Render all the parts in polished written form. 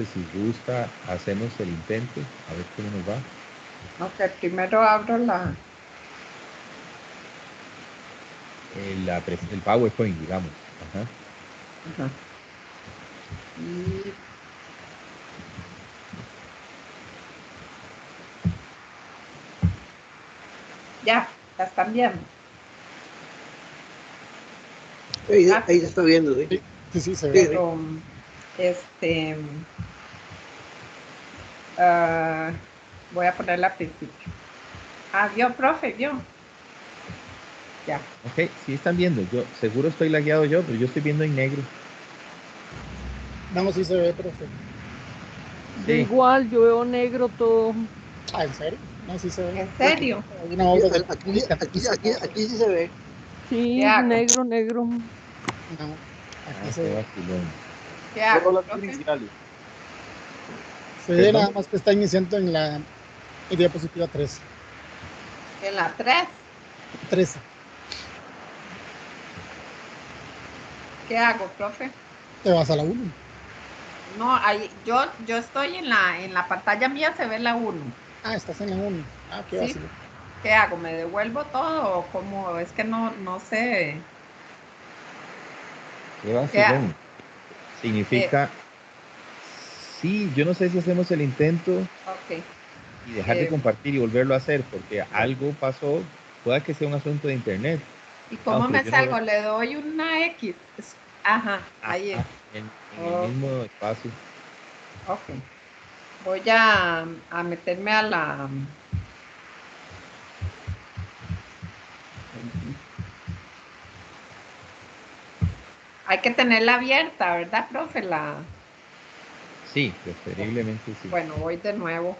si gusta, hacemos el intento, a ver cómo nos va. Ok, primero abro El PowerPoint, digamos. Ajá. Ajá. Y ya están viendo. Ahí se está viendo, ¿sí? Sí, se ve. Pero, voy a ponerla al principio. Vio, profe, vio. Ya. Ok, sí están viendo. Yo seguro estoy lagueado yo, pero yo estoy viendo en negro. Vamos, sí se ve, profe. Yo igual, yo veo negro todo. ¿En serio? No, sí se ve. ¿En serio? Hay una obra de Aquí sí se ve. Sí, ¿Qué hago? negro. No, aquí se Qué ve. vacilón. ¿Qué hago, Solo las profe? iniciales. Se ve ¿Perdón? nada más que está iniciando en la diapositiva 13. En la 3. 13. ¿Qué hago, profe? Te vas a la 1. No, ahí, yo estoy en la pantalla mía, se ve la 1. Estás en la 1. Qué ¿Sí? vacilo. ¿Qué hago? ¿Me devuelvo todo o cómo? Es que no sé. Qué vacilón. Significa, sí, yo no sé si hacemos el intento Ok. y dejar de compartir y volverlo a hacer, porque algo pasó, pueda que sea un asunto de internet. ¿Y cómo pero me yo no salgo? veo- Le doy una X. Ajá, ahí es. En el mismo espacio. Ok. Voy a meterme a la... Hay que tenerla abierta, ¿verdad, profe? Sí, preferiblemente sí. Bueno, voy de nuevo.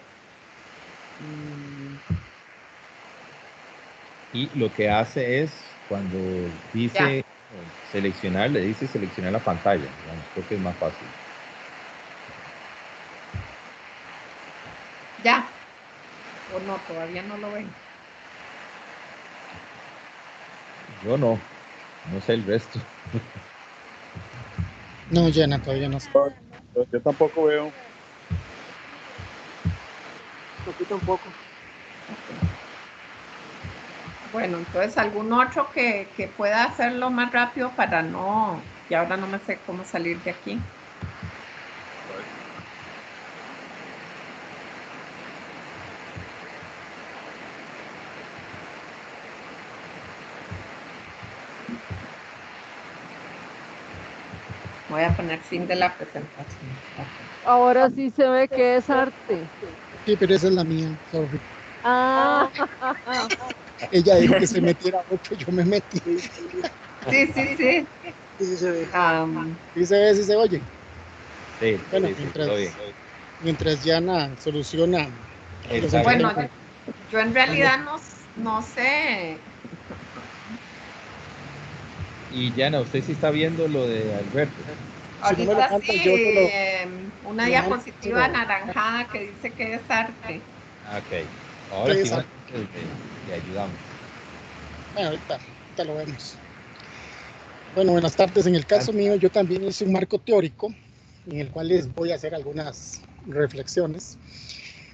Y lo que hace es, cuando dice seleccionar, le dice seleccionar la pantalla. Digamos, creo que es más fácil. Ya. ¿O no? Todavía no lo ven. Yo no sé el resto. No, Jenna, todavía no sé. Yo tampoco veo. Aquí tampoco. Bueno, entonces algún otro que pueda hacerlo más rápido para no... Y ahora no me sé cómo salir de aquí. Voy a poner fin de la presentación. Ahora sí se ve que es arte. Sí, pero esa es la mía, sorry. Ella dijo que se metiera otro, yo me metí. Sí. Sí se ve. Sí se ve, sí se oye. Sí, Bueno, sí, todo bien. mientras Jana soluciona. Bueno, yo en realidad no sé. Y Jana, ¿usted sí está viendo lo de Alberto? Si no me lo Ahorita manda, sí, yo te lo... una diapositiva anaranjada que dice que es arte. Ok, ahora sí Exacto. le ayudamos. Bueno, ahorita lo vemos. Bueno, buenas tardes. En el caso mío, yo también hice un marco teórico en el cual les voy a hacer algunas reflexiones.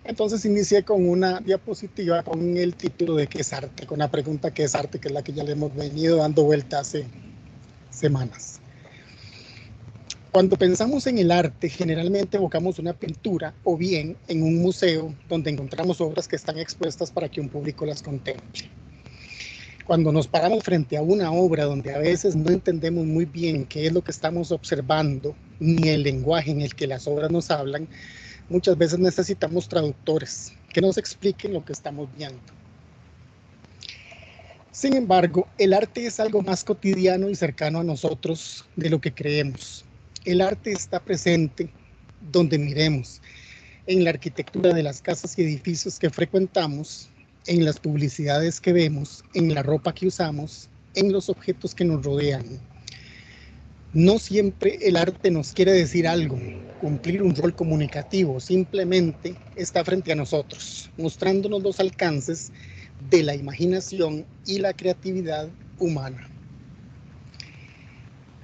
Entonces inicié con una diapositiva con el título de ¿qué es arte? Con la pregunta ¿qué es arte? Que es la que ya le hemos venido dando vuelta hace semanas. Cuando pensamos en el arte, generalmente evocamos una pintura o bien en un museo donde encontramos obras que están expuestas para que un público las contemple. Cuando nos paramos frente a una obra donde a veces no entendemos muy bien qué es lo que estamos observando, ni el lenguaje en el que las obras nos hablan, muchas veces necesitamos traductores que nos expliquen lo que estamos viendo. Sin embargo, el arte es algo más cotidiano y cercano a nosotros de lo que creemos. El arte está presente donde miremos, en la arquitectura de las casas y edificios que frecuentamos, en las publicidades que vemos, en la ropa que usamos, en los objetos que nos rodean. No siempre el arte nos quiere decir algo, cumplir un rol comunicativo, simplemente está frente a nosotros, mostrándonos los alcances de la imaginación y la creatividad humana.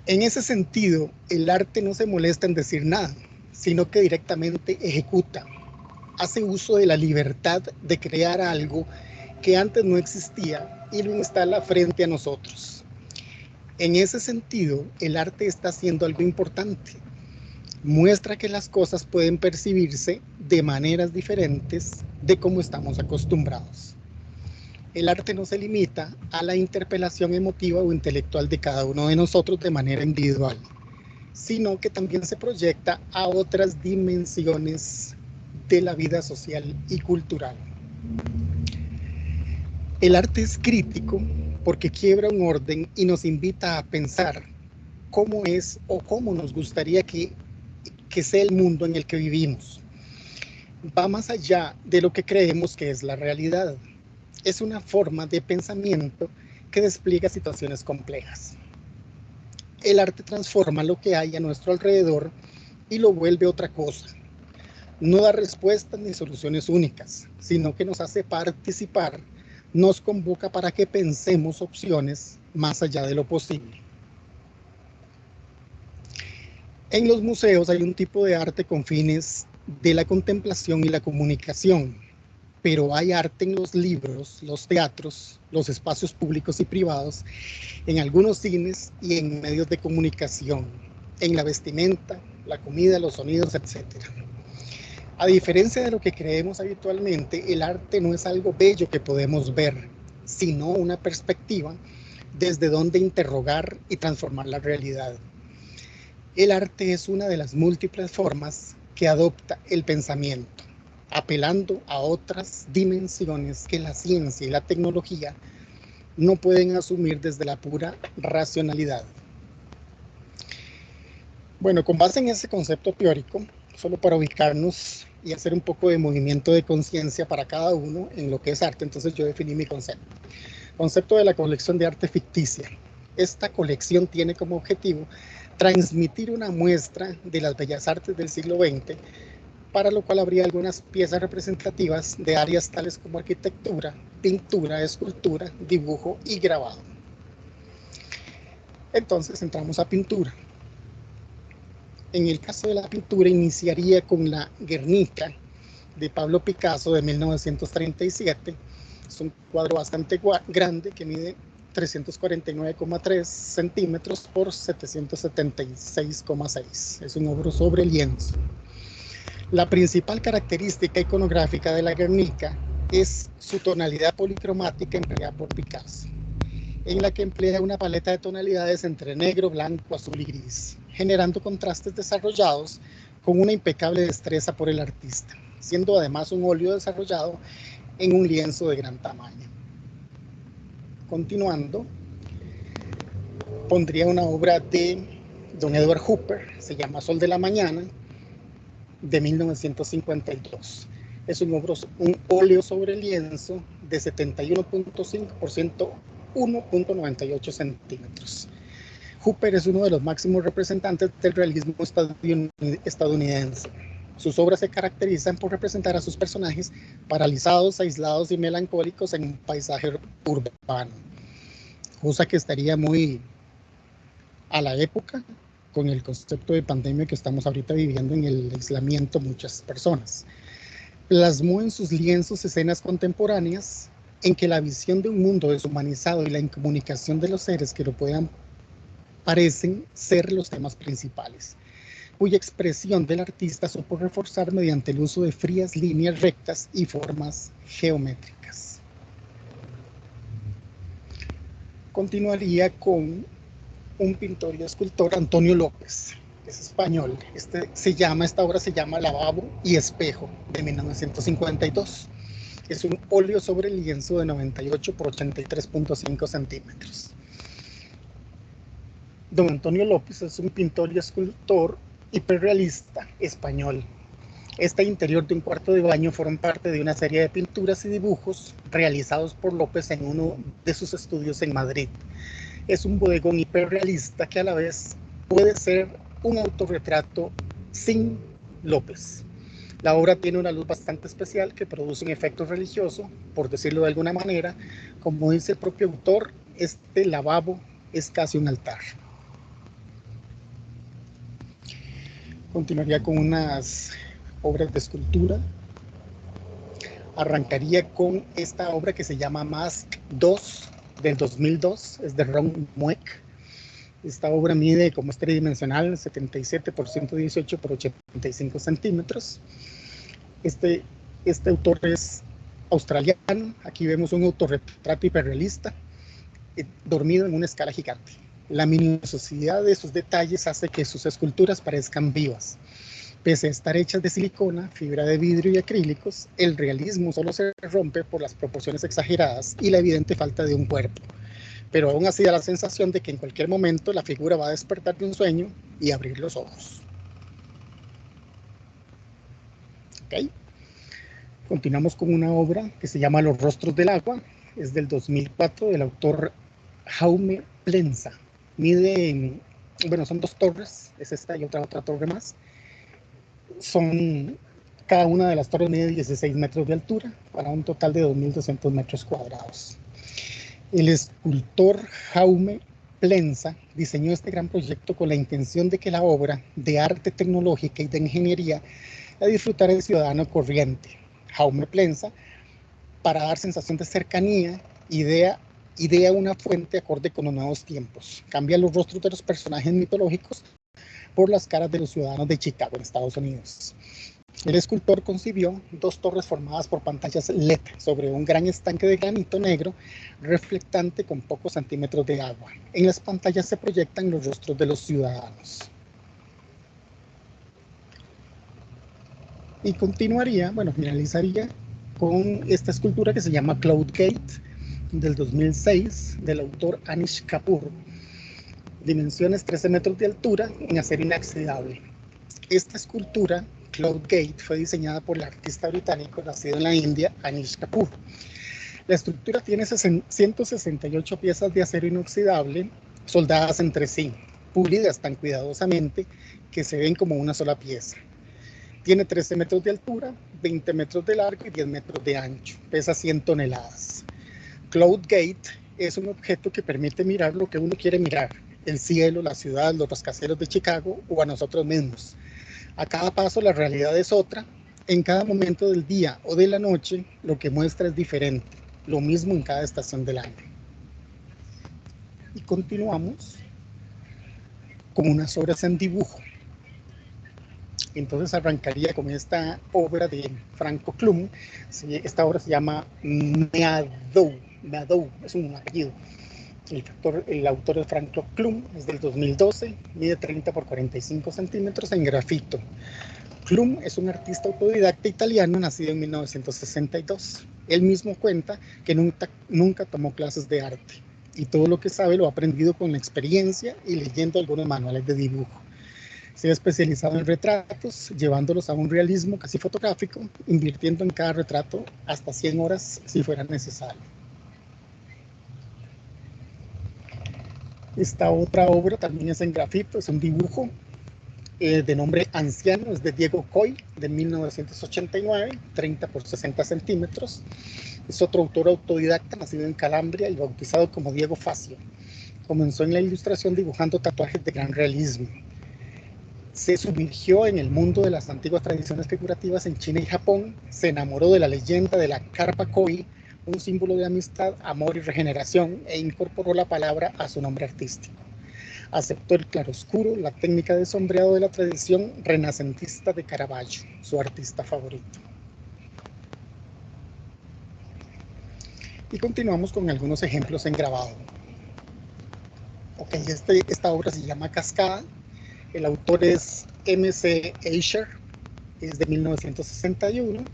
En ese sentido, el arte no se molesta en decir nada, sino que directamente ejecuta, hace uso de la libertad de crear algo que antes no existía y lo instala frente a nosotros. En ese sentido, el arte está haciendo algo importante. Muestra que las cosas pueden percibirse de maneras diferentes de cómo estamos acostumbrados. El arte no se limita a la interpelación emotiva o intelectual de cada uno de nosotros de manera individual, sino que también se proyecta a otras dimensiones de la vida social y cultural. El arte es crítico porque quiebra un orden y nos invita a pensar cómo es o cómo nos gustaría que sea el mundo en el que vivimos. Va más allá de lo que creemos que es la realidad. Es una forma de pensamiento que despliega situaciones complejas. El arte transforma lo que hay a nuestro alrededor y lo vuelve otra cosa. No da respuestas ni soluciones únicas, sino que nos hace participar, nos convoca para que pensemos opciones más allá de lo posible. En los museos hay un tipo de arte con fines de la contemplación y la comunicación, pero hay arte en los libros, los teatros, los espacios públicos y privados, en algunos cines y en medios de comunicación, en la vestimenta, la comida, los sonidos, etc. A diferencia de lo que creemos habitualmente, el arte no es algo bello que podemos ver, sino una perspectiva desde donde interrogar y transformar la realidad. El arte es una de las múltiples formas que adopta el pensamiento, apelando a otras dimensiones que la ciencia y la tecnología no pueden asumir desde la pura racionalidad. Bueno, con base en ese concepto teórico, solo para ubicarnos y hacer un poco de movimiento de conciencia para cada uno en lo que es arte, entonces yo definí mi concepto. Concepto de la colección de arte ficticia. Esta colección tiene como objetivo transmitir una muestra de las bellas artes del siglo XX, para lo cual habría algunas piezas representativas de áreas tales como arquitectura, pintura, escultura, dibujo y grabado. Entonces entramos a pintura. En el caso de la pintura iniciaría con la Guernica de Pablo Picasso de 1937. Es un cuadro bastante grande que mide 349,3 centímetros por 776,6. Es un obra sobre lienzo. La principal característica iconográfica de la Guernica es su tonalidad policromática empleada por Picasso, en la que emplea una paleta de tonalidades entre negro, blanco, azul y gris, generando contrastes desarrollados con una impecable destreza por el artista, siendo además un óleo desarrollado en un lienzo de gran tamaño. Continuando, pondría una obra de don Edward Hopper, se llama Sol de la Mañana, de 1952. Es un óleo sobre lienzo de 71.5 por 101.98 centímetros. Hopper es uno de los máximos representantes del realismo estadounidense. Sus obras se caracterizan por representar a sus personajes paralizados, aislados y melancólicos en un paisaje urbano, cosa que estaría muy a la época con el concepto de pandemia que estamos ahorita viviendo en el aislamiento muchas personas. Plasmó en sus lienzos escenas contemporáneas en que la visión de un mundo deshumanizado y la incomunicación de los seres que lo puedan parecen ser los temas principales, cuya expresión del artista supo reforzar mediante el uso de frías líneas rectas y formas geométricas. Continuaría con un pintor y escultor, Antonio López, que es español. Esta obra se llama Lavabo y Espejo, de 1952. Es un óleo sobre lienzo de 98 por 83.5 centímetros. Don Antonio López es un pintor y escultor hiperrealista español. Este interior de un cuarto de baño forma parte de una serie de pinturas y dibujos realizados por López en uno de sus estudios en Madrid. Es un bodegón hiperrealista que a la vez puede ser un autorretrato sin López. La obra tiene una luz bastante especial que produce un efecto religioso, por decirlo de alguna manera. Como dice el propio autor, este lavabo es casi un altar. Continuaría con unas obras de escultura. Arrancaría con esta obra que se llama Mask 2 del 2002, es de Ron Mueck. Esta obra mide como es tridimensional 77 por 118 por 85 centímetros. Este autor es australiano. Aquí vemos un autorretrato hiperrealista dormido en una escala gigante. La minuciosidad de sus detalles hace que sus esculturas parezcan vivas. Pese a estar hechas de silicona, fibra de vidrio y acrílicos, el realismo solo se rompe por las proporciones exageradas y la evidente falta de un cuerpo. Pero aún así da la sensación de que en cualquier momento la figura va a despertar de un sueño y abrir los ojos. ¿Ok? Continuamos con una obra que se llama Los rostros del agua. Es del 2004 del autor Jaume Plensa. Mide, bueno, son dos torres, es esta y otra torre más. Cada una de las torres mide 16 metros de altura para un total de 2.200 metros cuadrados. El escultor Jaume Plensa diseñó este gran proyecto con la intención de que la obra de arte tecnológica y de ingeniería la disfrutara el ciudadano corriente. Jaume Plensa, para dar sensación de cercanía, idea una fuente acorde con los nuevos tiempos. Cambia los rostros de los personajes mitológicos por las caras de los ciudadanos de Chicago, en Estados Unidos. El escultor concibió dos torres formadas por pantallas LED sobre un gran estanque de granito negro reflectante con pocos centímetros de agua. En las pantallas se proyectan los rostros de los ciudadanos. Y finalizaría con esta escultura que se llama Cloud Gate del 2006 del autor Anish Kapoor. Dimensiones 13 metros de altura en acero inoxidable. Esta escultura, Cloud Gate, fue diseñada por el artista británico nacido en la India, Anish Kapoor. La estructura tiene 168 piezas de acero inoxidable soldadas entre sí, pulidas tan cuidadosamente que se ven como una sola pieza. Tiene 13 metros de altura, 20 metros de largo y 10 metros de ancho. Pesa 100 toneladas. Cloud Gate es un objeto que permite mirar lo que uno quiere mirar: el cielo, la ciudad, los rascacielos de Chicago o a nosotros mismos. A cada paso la realidad es otra. En cada momento del día o de la noche lo que muestra es diferente. Lo mismo en cada estación del año. Y continuamos con unas obras en dibujo. Entonces arrancaría con esta obra de Franco Klum. Esta obra se llama Meadow, es un apellido. El autor es Franco Klum, es del 2012, mide 30 por 45 centímetros en grafito. Klum es un artista autodidacta italiano nacido en 1962. Él mismo cuenta que nunca tomó clases de arte y todo lo que sabe lo ha aprendido con la experiencia y leyendo algunos manuales de dibujo. Se ha especializado en retratos, llevándolos a un realismo casi fotográfico, invirtiendo en cada retrato hasta 100 horas si fuera necesario. Esta otra obra también es en grafito, es un dibujo de nombre Anciano, es de Diego Coy, de 1989, 30 por 60 centímetros. Es otro autor autodidacta, nacido en Calabria y bautizado como Diego Facio. Comenzó en la ilustración dibujando tatuajes de gran realismo. Se sumergió en el mundo de las antiguas tradiciones figurativas en China y Japón. Se enamoró de la leyenda de la carpa koi, un símbolo de amistad, amor y regeneración, e incorporó la palabra a su nombre artístico. Aceptó el claroscuro, la técnica de sombreado de la tradición renacentista de Caravaggio, su artista favorito. Y continuamos con algunos ejemplos en grabado. Esta obra se llama Cascada. El autor es M.C. Escher, es de 1961.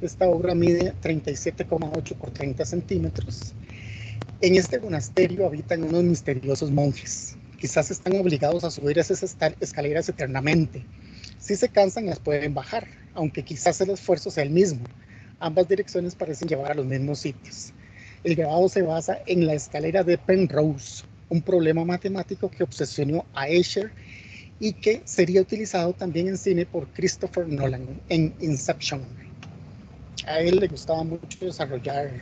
Esta obra mide 37,8 por 30 centímetros. En este monasterio habitan unos misteriosos monjes. Quizás están obligados a subir esas escaleras eternamente. Si se cansan, las pueden bajar, aunque quizás el esfuerzo sea el mismo. Ambas direcciones parecen llevar a los mismos sitios. El grabado se basa en la escalera de Penrose, un problema matemático que obsesionó a Escher y que sería utilizado también en cine por Christopher Nolan en Inception. A él le gustaba mucho desarrollar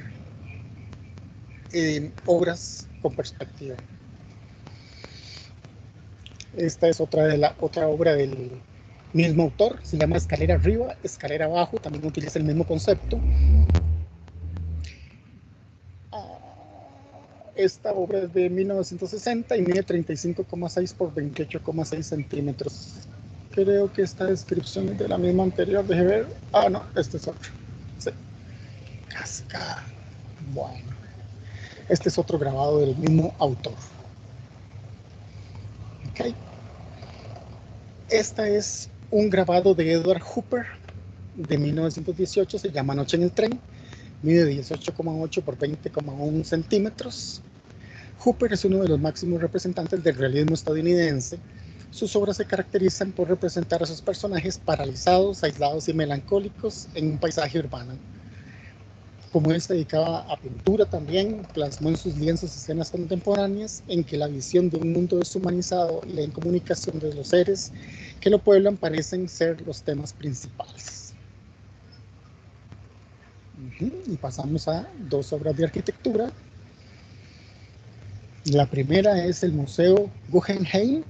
obras con perspectiva. Esta es otra obra del Mismo autor, se llama Escalera Arriba, Escalera Abajo, también utiliza el mismo concepto. Esta obra es de 1960 y mide 35,6 por 28,6 centímetros. Creo que esta descripción es de la misma anterior, deje ver. Ah, no, este es otro. Sí. Cascada. Bueno, este es otro grabado del mismo autor. Ok. Esta es un grabado de Edward Hooper de 1918, se llama Noche en el tren, mide 18,8 por 20,1 centímetros. Hooper es uno de los máximos representantes del realismo estadounidense. Sus obras se caracterizan por representar a sus personajes paralizados, aislados y melancólicos en un paisaje urbano. Como él se dedicaba a pintura también, plasmó en sus lienzos escenas contemporáneas en que la visión de un mundo deshumanizado y la incomunicación de los seres que lo pueblan parecen ser los temas principales. Y pasamos a dos obras de arquitectura. La primera es el Museo Guggenheim.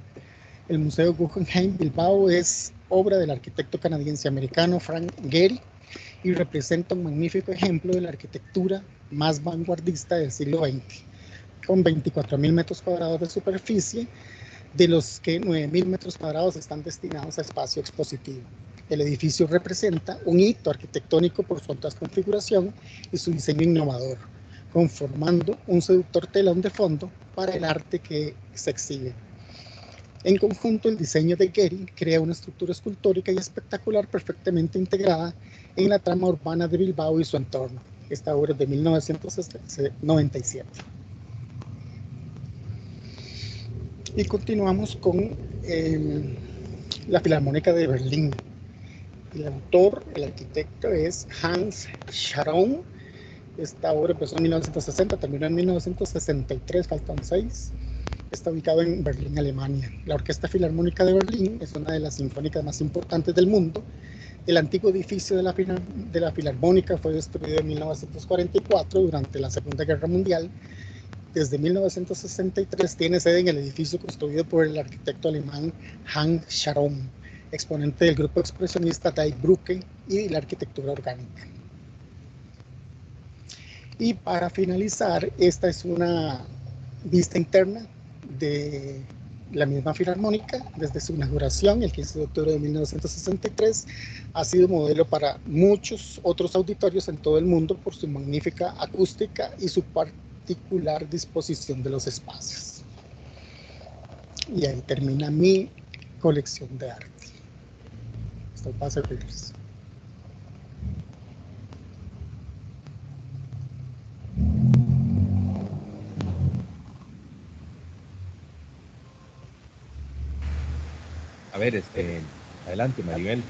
El Museo Guggenheim Bilbao es obra del arquitecto canadiense-americano Frank Gehry y representa un magnífico ejemplo de la arquitectura más vanguardista del siglo XX, con 24.000 metros cuadrados de superficie, de los que 9.000 metros cuadrados están destinados a espacio expositivo. El edificio representa un hito arquitectónico por su audaz configuración y su diseño innovador, conformando un seductor telón de fondo para el arte que se exhibe. En conjunto, el diseño de Gehry crea una estructura escultórica y espectacular perfectamente integrada en la trama urbana de Bilbao y su entorno. Esta obra es de 1997. Y continuamos con la Filarmónica de Berlín. El autor, el arquitecto es Hans Scharoun. Esta obra empezó en 1960, terminó en 1963, faltan 6. Está ubicado en Berlín, Alemania. La Orquesta Filarmónica de Berlín es una de las sinfónicas más importantes del mundo. El antiguo edificio de la Filarmónica fue destruido en 1944 durante la Segunda Guerra Mundial. Desde 1963 tiene sede en el edificio construido por el arquitecto alemán Hans Scharoun, exponente del grupo expresionista Die Brücke y la arquitectura orgánica. Y para finalizar, esta es una vista interna de la misma Filarmónica. Desde su inauguración, el 15 de octubre de 1963, ha sido modelo para muchos otros auditorios en todo el mundo por su magnífica acústica y su particular disposición de los espacios. Y ahí termina mi colección de arte. Estoy para servirles. A ver, adelante, Maribel.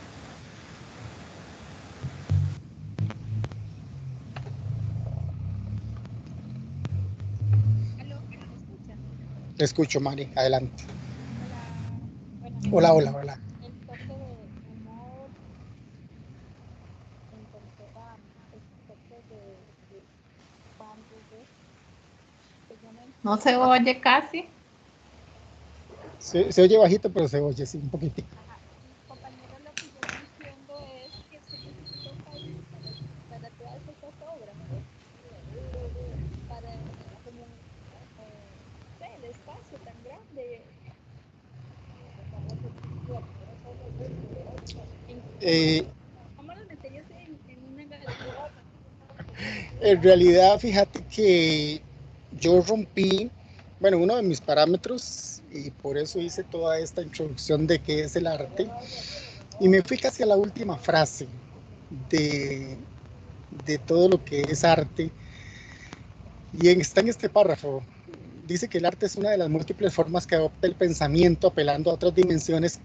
Te escucho, Mari, adelante. Hola. Hola. El toque de humor interpreta aspectos de Van Gogh, que yo no No se entiendo. oye casi. Se oye bajito, pero se oye, sí, un poquitico. Ajá. Y compañero, lo que yo no entiendo es que se necesita un país para todas estas obras, pues, para como el espacio tan grande. ¿Cómo lo meterías en una galería? En realidad, fíjate que yo rompí, bueno, uno de mis parámetros, y por eso hice toda esta introducción de qué es el arte, y me fui casi a la última frase de todo lo que es arte, y está en este párrafo. Dice que el arte es una de las múltiples formas que adopta el pensamiento, apelando a otras dimensiones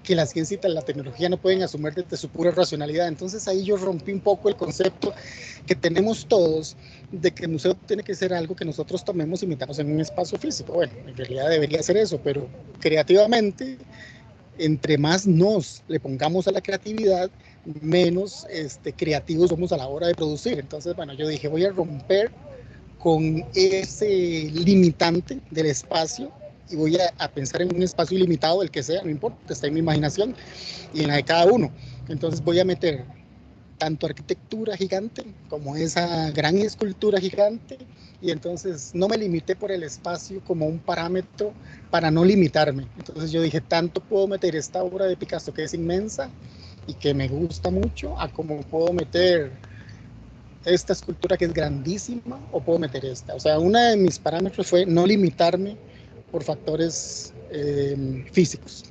que la ciencia y la tecnología no pueden asumir desde su pura racionalidad. Entonces ahí yo rompí un poco el concepto que tenemos todos de que el museo tiene que ser algo que nosotros tomemos y metamos en un espacio físico. Bueno, en realidad debería ser eso, pero creativamente, entre más nos le pongamos a la creatividad, menos creativos somos a la hora de producir. Entonces, bueno, yo dije, voy a romper con ese limitante del espacio y voy a pensar en un espacio ilimitado, el que sea, no importa, está en mi imaginación y en la de cada uno. Entonces voy a meter tanto arquitectura gigante como esa gran escultura gigante, y entonces no me limité por el espacio como un parámetro para no limitarme. Entonces yo dije, tanto puedo meter esta obra de Picasso que es inmensa y que me gusta mucho, a como puedo meter esta escultura que es grandísima, o puedo meter esta. O sea, uno de mis parámetros fue no limitarme por factores físicos.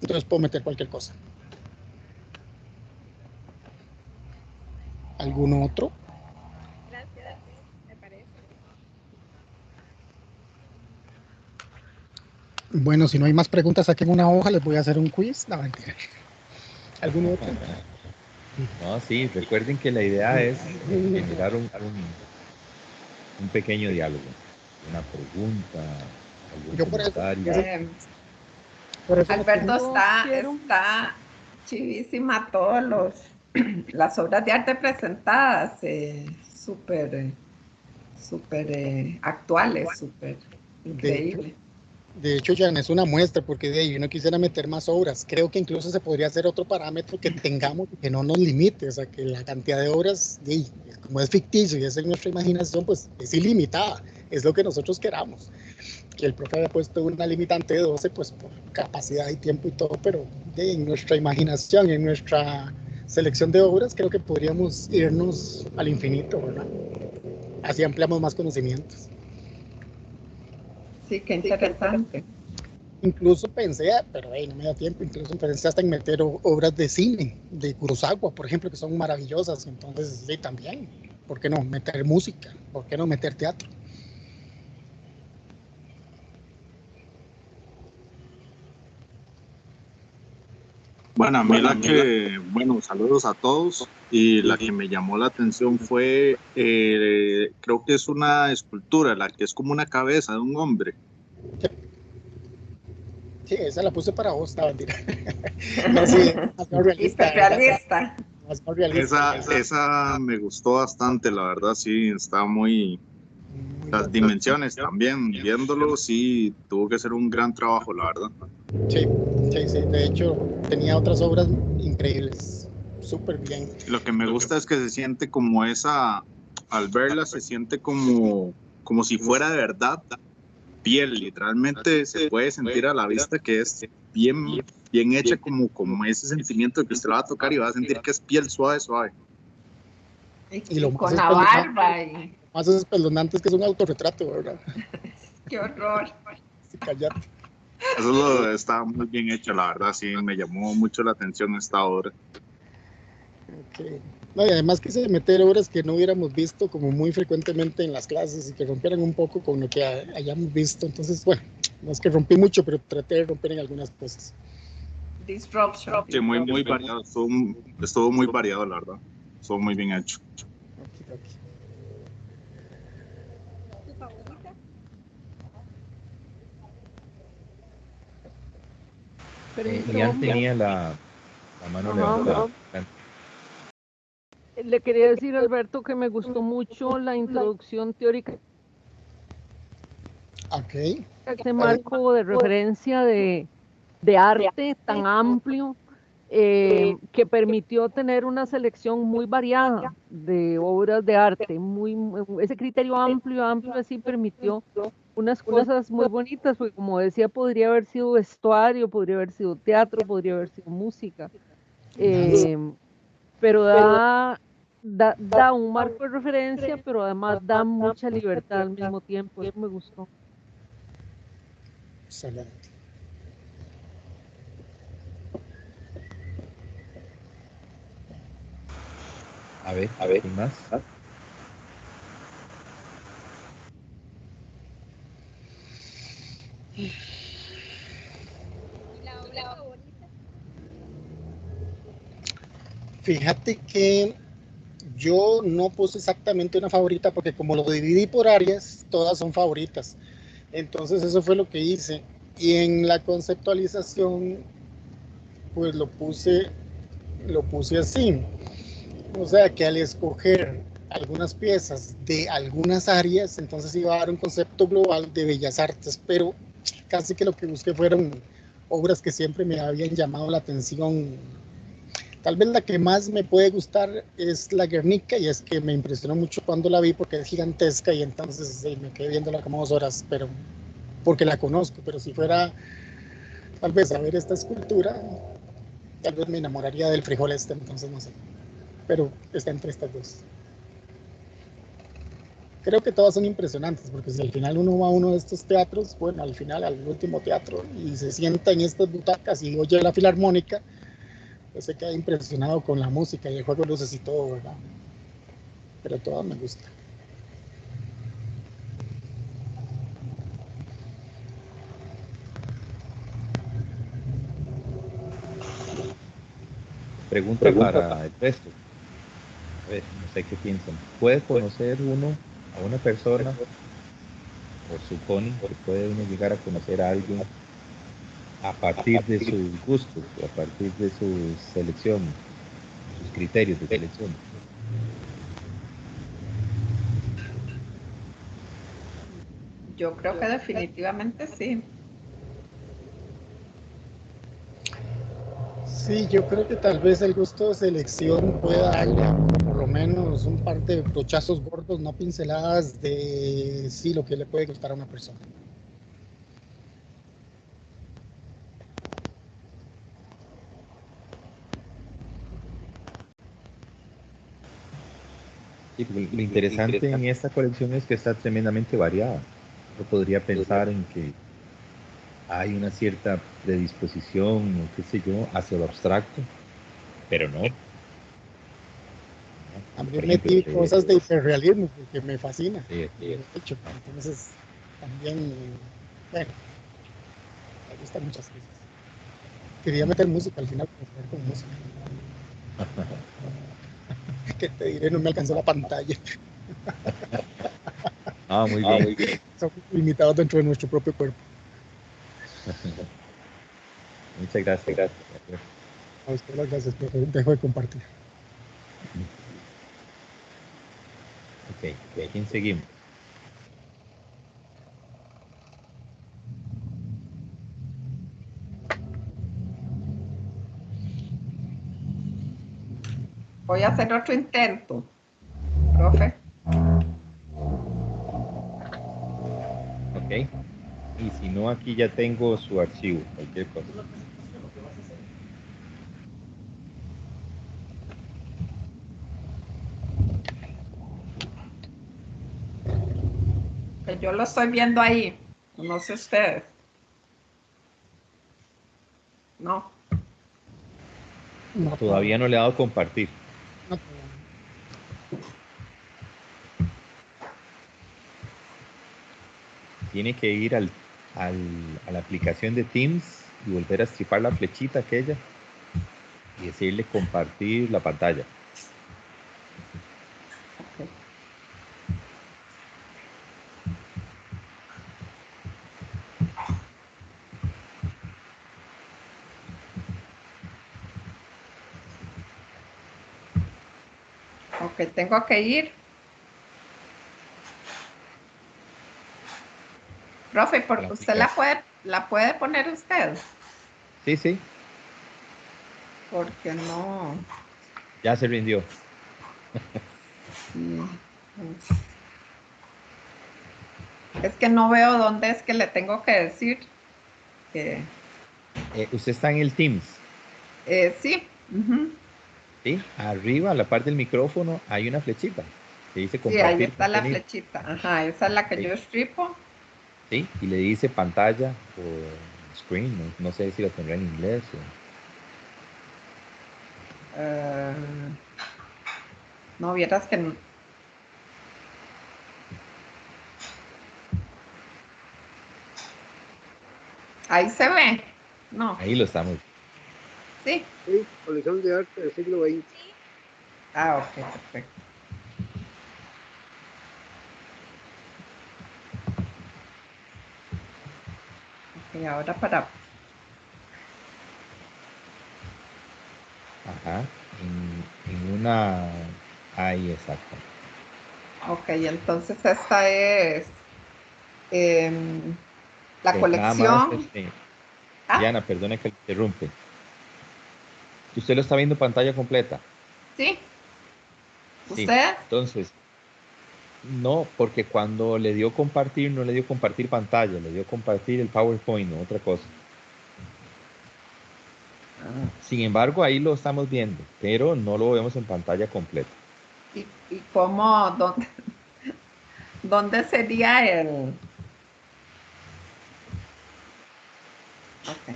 Entonces puedo meter cualquier cosa. ¿Algún otro? Gracias, me parece. Bueno, si no hay más preguntas, saquen una hoja, les voy a hacer un quiz. No, mentira. ¿Algún otro? No, sí, recuerden que la idea es generar un pequeño diálogo, una pregunta, algún Yo por eso- comentario. Por eso Alberto Yo está quiero- chivísima todos las obras de arte presentadas, súper actuales, súper increíble. De hecho, Jan, es una muestra, porque de ahí uno quisiera meter más obras. Creo que incluso se podría hacer otro parámetro que tengamos y que no nos limite. O sea, que la cantidad de obras, como es ficticio y es en nuestra imaginación, pues es ilimitada. Es lo que nosotros queramos. Que el profe había puesto una limitante de 12, pues por capacidad y tiempo y todo, pero en nuestra imaginación, en nuestra selección de obras, creo que podríamos irnos al infinito, ¿verdad? Así ampliamos más conocimientos. Sí, qué interesante. Incluso pensé, pero no me da tiempo, incluso pensé hasta en meter obras de cine, de Kurosawa, por ejemplo, que son maravillosas. Entonces, sí, también, ¿por qué no meter música? ¿Por qué no meter teatro? Bueno, a mí bueno, saludos a todos. Y la que me llamó la atención fue, creo que es una escultura, la que es como una cabeza de un hombre. Sí, esa la puse para vos, estaba mentira. No, sí, más realista. Hiperrealista. Más realista. Esa me gustó bastante, la verdad, sí, está muy... Las dimensiones también, viéndolo, sí, tuvo que ser un gran trabajo, la verdad. Sí, sí, sí. De hecho, tenía otras obras increíbles, súper bien. Lo que me gusta es que se siente como esa, al verla, se siente como si fuera de verdad piel, literalmente se puede sentir a la vista que es bien hecha, como ese sentimiento de que usted la va a tocar y va a sentir que es piel suave. Y lo con más la barba. más espeluznante es que es un autorretrato, ¿verdad? Qué horror. Sí, cállate. Eso está muy bien hecho, la verdad, sí, me llamó mucho la atención esta obra. Okay. No, y además quise meter obras que no hubiéramos visto como muy frecuentemente en las clases y que rompieran un poco con lo que hayamos visto. Entonces, bueno, no es que rompí mucho, pero traté de romper en algunas cosas. Disruption. Sí, muy variado, estuvo muy variado, la verdad, estuvo muy bien hecho. Okay. ¿Tu favorita? Ian tenía la mano levantada. Le quería decir, Alberto, que me gustó mucho la introducción teórica, Ok. este marco de referencia de arte tan amplio, que permitió tener una selección muy variada de obras de arte. Ese criterio amplio así permitió unas cosas muy bonitas, porque como decía, podría haber sido vestuario, podría haber sido teatro, podría haber sido música, pero da un marco de referencia, pero además da mucha libertad al mismo tiempo. Eso me gustó. Excelente. A ver, ¿quién más? ¿Y la obra favorita? Fíjate que yo no puse exactamente una favorita porque como lo dividí por áreas, todas son favoritas. Entonces eso fue lo que hice. Y en la conceptualización, pues lo puse así. O sea que al escoger algunas piezas de algunas áreas, entonces iba a dar un concepto global de bellas artes, pero casi que lo que busqué fueron obras que siempre me habían llamado la atención. Tal vez la que más me puede gustar es la Guernica, y es que me impresionó mucho cuando la vi porque es gigantesca y entonces me quedé viéndola como 2 horas, pero porque la conozco. Pero si fuera tal vez a ver esta escultura, tal vez me enamoraría del frijol este, entonces no sé, pero está entre estas dos. Creo que todas son impresionantes, porque si al final uno va a uno de estos teatros, bueno, al final, al último teatro, y se sienta en estas butacas y oye la filarmónica, pues se queda impresionado con la música y el juego de luces y todo, ¿verdad? Pero todas me gustan. Pregunta para el resto. A ver, no sé qué piensan. ¿Puede conocer uno a una persona, o supone que puede uno llegar a conocer a alguien a partir de sus gustos, o a partir de su selección, sus criterios de selección? Yo creo que definitivamente sí. Sí, yo creo que tal vez el gusto de selección pueda darle por lo menos un par de brochazos gordos, no pinceladas de sí lo que le puede gustar a una persona. Sí, lo interesante en esta colección es que está tremendamente variada. Uno podría pensar en que hay una cierta predisposición, o qué sé yo, hacia lo abstracto, pero no. También Por ejemplo, metí cosas de hiperrealismo porque me fascina, sí, de hecho. Entonces, también, bueno, me gustan muchas cosas. Quería meter música al final, para jugar con música. Que te diré, no me alcanzó la pantalla. muy bien. Somos limitados dentro de nuestro propio cuerpo. Muchas gracias. A usted las gracias, pero dejo de compartir. Ok, ¿a quién seguimos? Voy a hacer otro intento, profe. Ok. Y si no, aquí ya tengo su archivo, cualquier cosa. Que yo lo estoy viendo ahí. No sé ustedes. No. No, Todavía no le he dado compartir. no, Tiene que ir a la aplicación de Teams y volver a estripar la flechita aquella y decirle compartir la pantalla. Okay. Ok, tengo que ir. Profe, ¿usted la puede poner usted? Sí, sí, Porque no. ya se rindió. Mm, Es que no veo dónde es que le tengo que decir que. Usted está en el Teams, Sí. Ujú. ¿sí? Arriba, a la parte del micrófono, hay una flechita que dice Sí, ahí compartir está la contenido. flechita. Ajá, esa es la que ¿Sí? yo estripo. ¿Sí? Y le dice pantalla o screen, no sé si lo tendrá en inglés. Eh, no vieras que no. Ahí se ve. No. Ahí lo estamos. Sí. Sí, colección de arte del siglo XX. Sí, Ah, ok, perfecto. Ok, ahora para. Ajá. En una. Ahí, exacto. Ok, entonces esta es la Nada más, colección. Ah, Diana, perdone que le interrumpe. ¿Usted lo está viendo pantalla completa? sí. Sí. ¿Usted? Entonces, no, porque cuando le dio compartir, no le dio compartir pantalla, le dio compartir el PowerPoint, no otra cosa. Sin embargo, ahí lo estamos viendo, pero no lo vemos en pantalla completa. ¿Y cómo, dónde sería el...? Ok.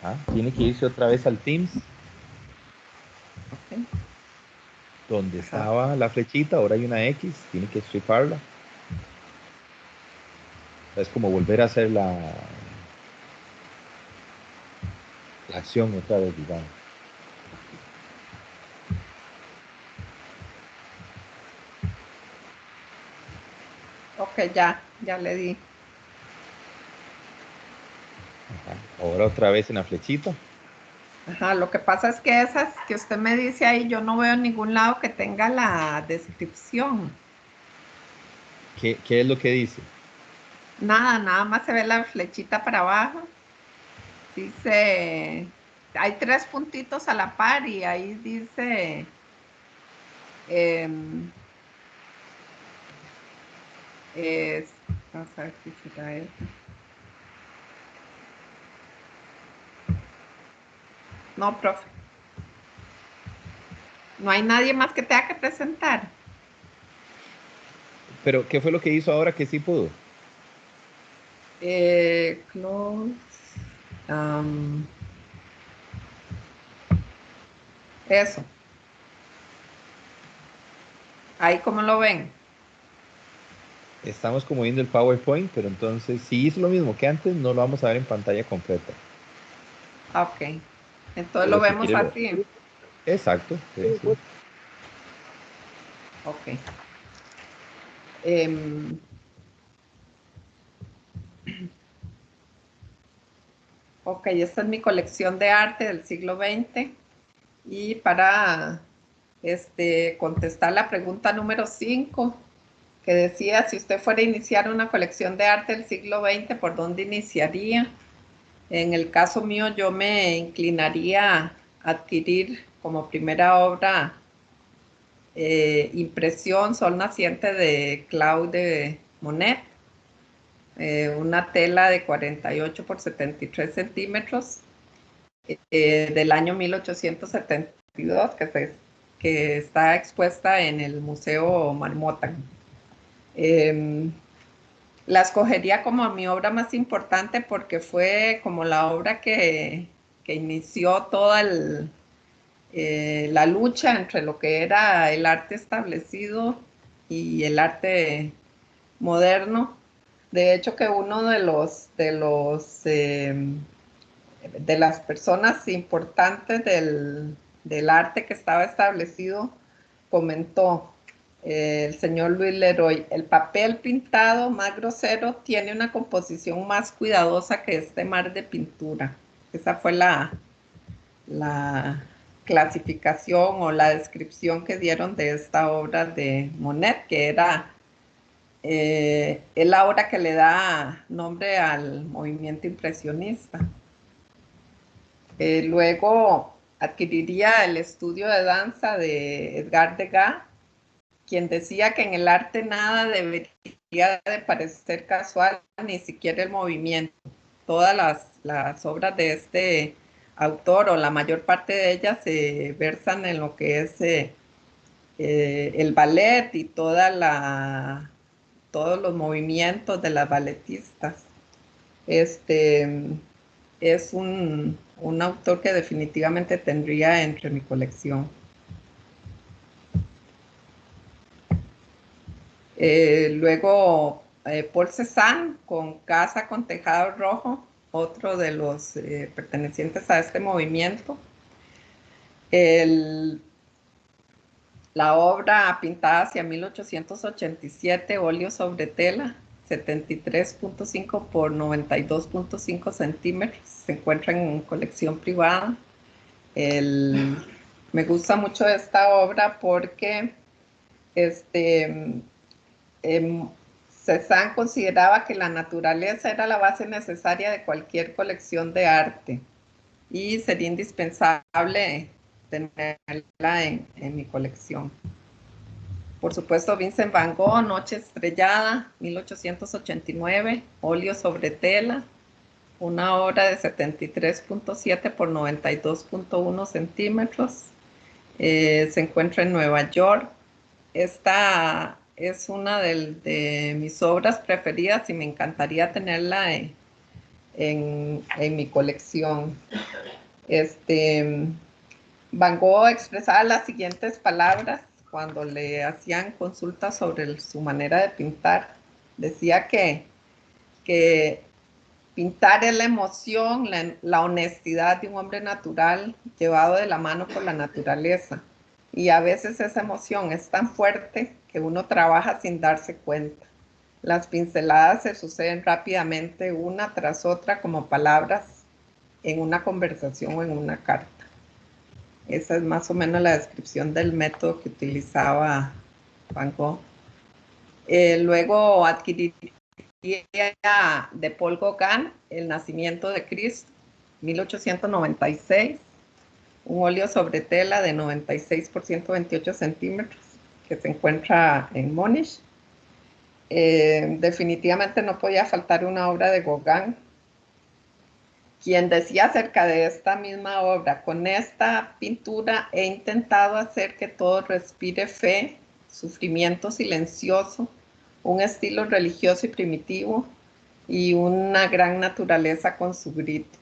Ajá. Tiene que irse otra vez al Teams, Ok. donde Ajá. estaba la flechita, ahora hay una X, tiene que striparla. Es como volver a hacer la acción otra vez, digamos. Ok, ya le di. Ajá. Ahora otra vez en la flechita. Ajá, lo que pasa es que esas que usted me dice ahí, yo no veo en ningún lado que tenga la descripción. ¿Qué es lo que dice? Nada más se ve la flechita para abajo. Dice, hay 3 puntitos a la par y ahí dice, vamos a ver qué será eso. No, profe. No hay nadie más que tenga que presentar. Pero, ¿qué fue lo que hizo ahora que sí pudo? Close. Eso. Ahí como lo ven. Estamos como viendo el PowerPoint, pero entonces si hizo lo mismo que antes, no lo vamos a ver en pantalla completa. Ok. Entonces lo Pero si vemos quiere lo... así. Exacto, sí, sí. Ok. Ok, esta es mi colección de arte del siglo XX. Y para contestar la pregunta número 5, que decía, si usted fuera a iniciar una colección de arte del siglo XX, ¿por dónde iniciaría? En el caso mío, yo me inclinaría a adquirir como primera obra Impresión Sol Naciente de Claude Monet, una tela de 48 por 73 centímetros del año 1872 que está expuesta en el Museo Marmottan. La escogería como mi obra más importante porque fue como la obra que inició toda la lucha entre lo que era el arte establecido y el arte moderno. De hecho, que uno de las personas importantes del arte que estaba establecido comentó, el señor Luis Leroy, el papel pintado más grosero tiene una composición más cuidadosa que este mar de pintura. Esa fue la clasificación o la descripción que dieron de esta obra de Monet, que es la obra que le da nombre al movimiento impresionista. Luego adquiriría el estudio de danza de Edgar Degas, quien decía que en el arte nada debería de parecer casual, ni siquiera el movimiento. Todas las obras de este autor, o la mayor parte de ellas, se versan en lo que es el ballet y todos los movimientos de las balletistas. Es un autor que definitivamente tendría entre mi colección. Luego, Paul Cézanne con Casa con Tejado Rojo, otro de los pertenecientes a este movimiento. La obra pintada hacia 1887, óleo sobre tela, 73.5 por 92.5 centímetros, se encuentra en colección privada. Me gusta mucho esta obra porque Cézanne consideraba que la naturaleza era la base necesaria de cualquier colección de arte y sería indispensable tenerla en mi colección. Por supuesto, Vincent Van Gogh, Noche Estrellada, 1889, óleo sobre tela, una obra de 73.7 por 92.1 centímetros. Se encuentra en Nueva York. Esta es una de mis obras preferidas y me encantaría tenerla en mi colección. Van Gogh expresaba las siguientes palabras cuando le hacían consultas sobre su manera de pintar. Decía que pintar es la emoción, la honestidad de un hombre natural llevado de la mano por la naturaleza. Y a veces esa emoción es tan fuerte que uno trabaja sin darse cuenta. Las pinceladas se suceden rápidamente una tras otra como palabras en una conversación o en una carta. Esa es más o menos la descripción del método que utilizaba Van Gogh. Luego adquiriría de Paul Gauguin El nacimiento de Cristo, 1896, un óleo sobre tela de 96 por 128 centímetros que se encuentra en Múnich. Definitivamente no podía faltar una obra de Gauguin, quien decía acerca de esta misma obra: con esta pintura he intentado hacer que todo respire fe, sufrimiento silencioso, un estilo religioso y primitivo y una gran naturaleza con su grito.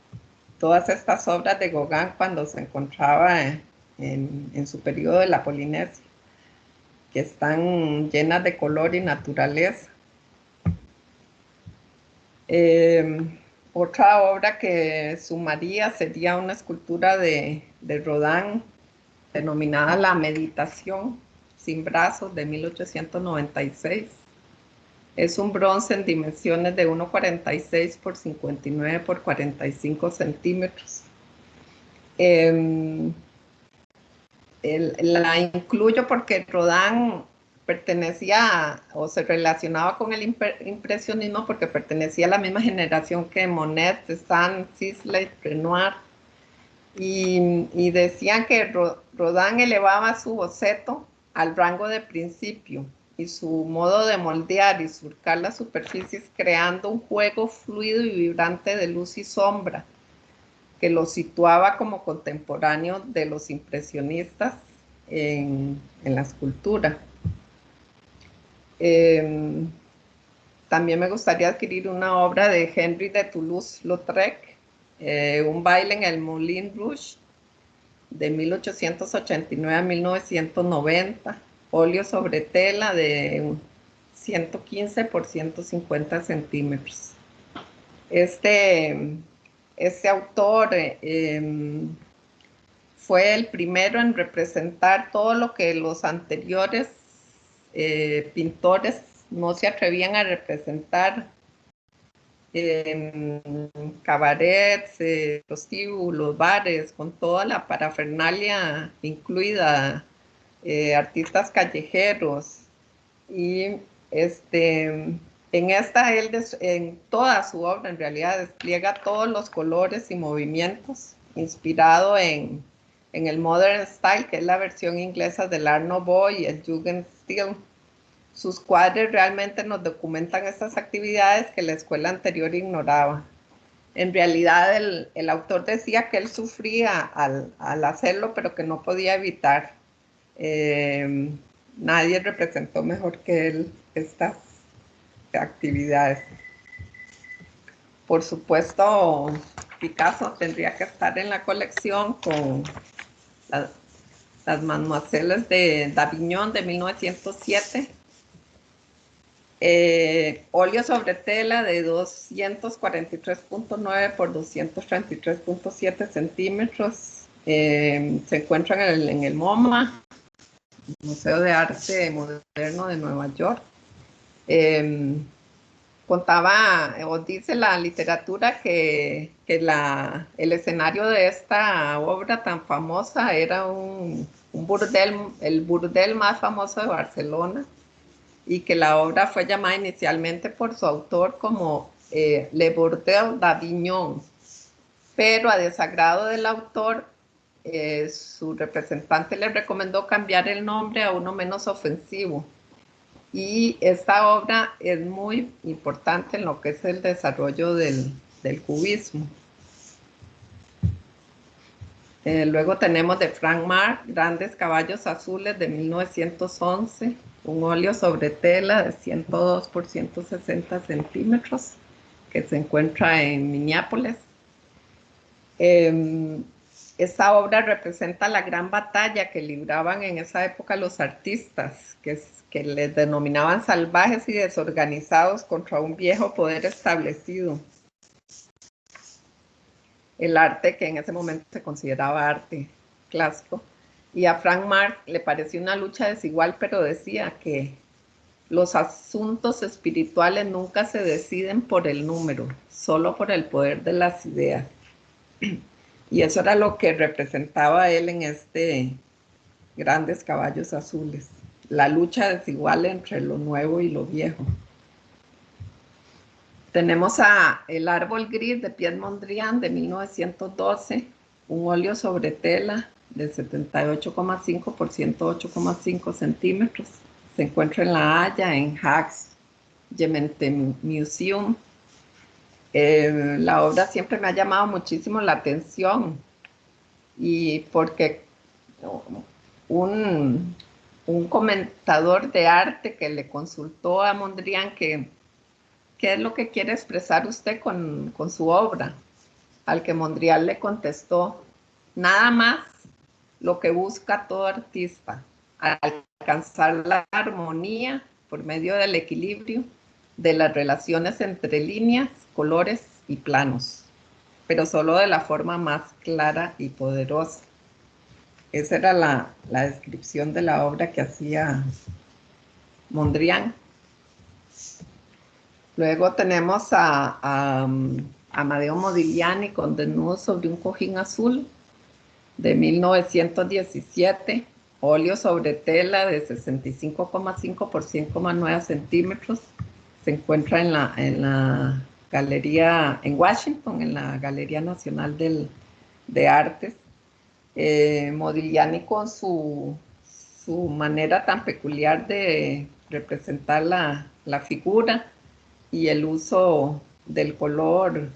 Todas estas obras de Gauguin cuando se encontraba en su periodo de la Polinesia, que están llenas de color y naturaleza. Otra obra que sumaría sería una escultura de Rodin denominada La Meditación sin brazos, de 1896. Es un bronce en dimensiones de 1,46 por 59 por 45 centímetros. La incluyo porque Rodin pertenecía o se relacionaba con el impresionismo porque pertenecía a la misma generación que Monet, Cézanne, Sisley, Renoir, y decían que Rodin elevaba su boceto al rango de principio y su modo de moldear y surcar las superficies creando un juego fluido y vibrante de luz y sombra que lo situaba como contemporáneo de los impresionistas en la escultura. También me gustaría adquirir una obra de Henri de Toulouse-Lautrec, un baile en el Moulin Rouge, de 1889 a 1990, óleo sobre tela de 115 por 150 centímetros. Este autor fue el primero en representar todo lo que los anteriores pintores no se atrevían a representar: cabarets, prostíbulos, bares, con toda la parafernalia incluida, artistas callejeros. Y en toda su obra en realidad despliega todos los colores y movimientos, inspirado en el Modern Style, que es la versión inglesa del Art Nouveau y el Jugendstil. Sus cuadros realmente nos documentan estas actividades que la escuela anterior ignoraba. En realidad, el autor decía que él sufría al hacerlo, pero que no podía evitar. Nadie representó mejor que él estas actividades. Por supuesto, Picasso tendría que estar en la colección con las Mademoiselles de Davignon de 1907. Óleo sobre tela de 243.9 por 233.7 centímetros. Se encuentran en el MoMA, Museo de Arte Moderno de Nueva York. contaba, o dice la literatura, que el escenario de esta obra tan famosa era un burdel, el burdel más famoso de Barcelona, y que la obra fue llamada inicialmente por su autor como Le Bordel d'Avignon, pero a desagrado del autor, su representante le recomendó cambiar el nombre a uno menos ofensivo. Y esta obra es muy importante en lo que es el desarrollo del cubismo. Luego tenemos de Frank Marc, Grandes Caballos Azules, de 1911, un óleo sobre tela de 102 por 160 centímetros, que se encuentra en Minneapolis. Esta obra representa la gran batalla que libraban en esa época los artistas, que les denominaban salvajes y desorganizados, contra un viejo poder establecido. El arte que en ese momento se consideraba arte clásico. Y a Frank Marc le pareció una lucha desigual, pero decía que los asuntos espirituales nunca se deciden por el número, solo por el poder de las ideas. Y eso era lo que representaba él en este Grandes Caballos Azules, la lucha desigual entre lo nuevo y lo viejo. Tenemos a El árbol gris de Piet Mondrian, de 1912, un óleo sobre tela de 78,5 por 108,5 centímetros. Se encuentra en La Haya, en Hax Museum. La obra siempre me ha llamado muchísimo la atención, y porque un comentador de arte que le consultó a Mondrian qué es lo que quiere expresar usted con su obra, al que Mondrian le contestó: nada más lo que busca todo artista, alcanzar la armonía por medio del equilibrio de las relaciones entre líneas, colores y planos, pero solo de la forma más clara y poderosa. Esa era la descripción de la obra que hacía Mondrian. Luego tenemos a Amadeo Modigliani con Desnudos sobre un cojín azul, de 1917, óleo sobre tela de 65,5 por 100,9 centímetros. Se encuentra en la galería en Washington, en la Galería Nacional de Artes. Modigliani, con su manera tan peculiar de representar la figura y el uso del color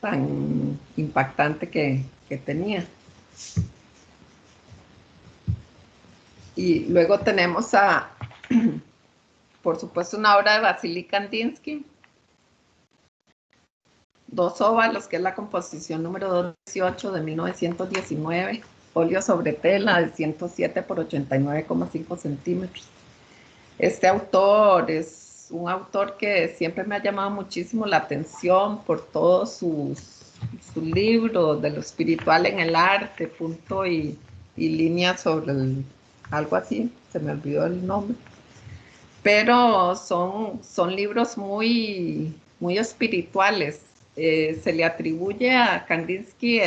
tan impactante que tenía. Y luego tenemos por supuesto, una obra de Vasily Kandinsky, Dos óvalos, que es la composición número 218 de 1919, óleo sobre tela de 107 por 89,5 centímetros. Este autor es un autor que siempre me ha llamado muchísimo la atención por todos sus libros de lo espiritual en el arte, punto y línea sobre algo así, se me olvidó el nombre. Pero son libros muy, muy espirituales. Se le atribuye a Kandinsky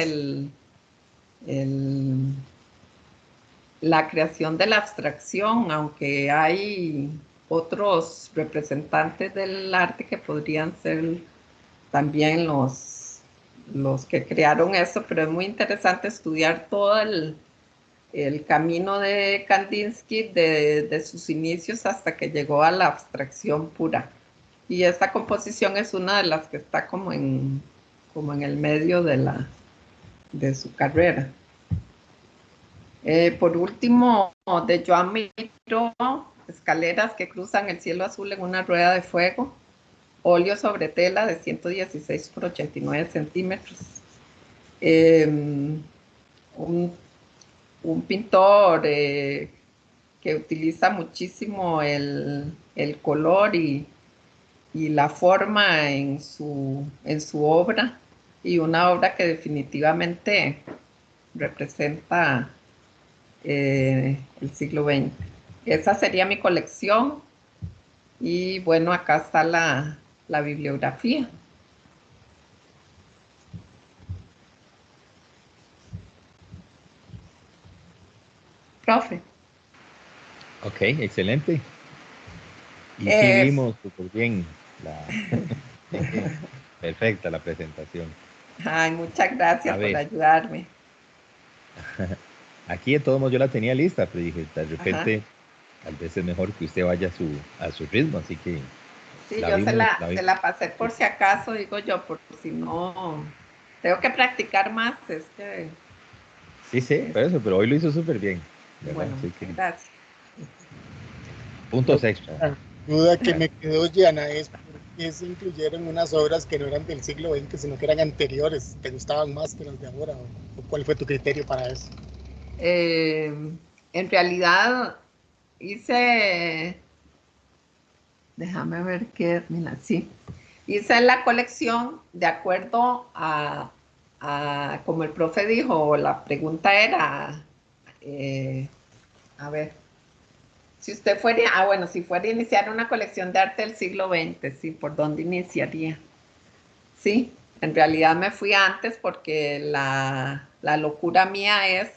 la creación de la abstracción, aunque hay otros representantes del arte que podrían ser también los que crearon eso, pero es muy interesante estudiar todo el camino de Kandinsky desde sus inicios hasta que llegó a la abstracción pura. Y esta composición es una de las que está como en el medio de su carrera. Por último, de Joan Miró, Escaleras que cruzan el cielo azul en una rueda de fuego, óleo sobre tela de 116 por 89 centímetros. Un pintor que utiliza muchísimo el color y la forma en su obra, y una obra que definitivamente representa el siglo XX. Esa sería mi colección. Y bueno, acá está la bibliografía. Profe. Ok, excelente. Y sí Es- vimos súper bien perfecta la presentación. Ay, muchas gracias A por ver, ayudarme. aquí de todos modos yo la tenía lista, pero dije, de Ajá. repente, tal vez es mejor que usted vaya a su ritmo, así que Sí, la yo se vimos, la, se la pasé por si acaso, digo yo, por si no. Tengo que practicar más. Es que, Sí, sí, por eso, pero hoy lo hizo súper bien, ¿verdad? bueno, Así que muchas gracias. puntos extra. La duda que me quedó, Diana, es por qué se incluyeron unas obras que no eran del siglo XX, sino que eran anteriores. ¿Te gustaban más que las de ahora? ¿O cuál fue tu criterio para eso? En realidad hice, déjame ver qué, mira, sí, hice la colección de acuerdo como el profe dijo, la pregunta era, a ver, si usted fuera, bueno, si fuera a iniciar una colección de arte del siglo XX, sí, ¿por dónde iniciaría? Sí, en realidad me fui antes porque la locura mía es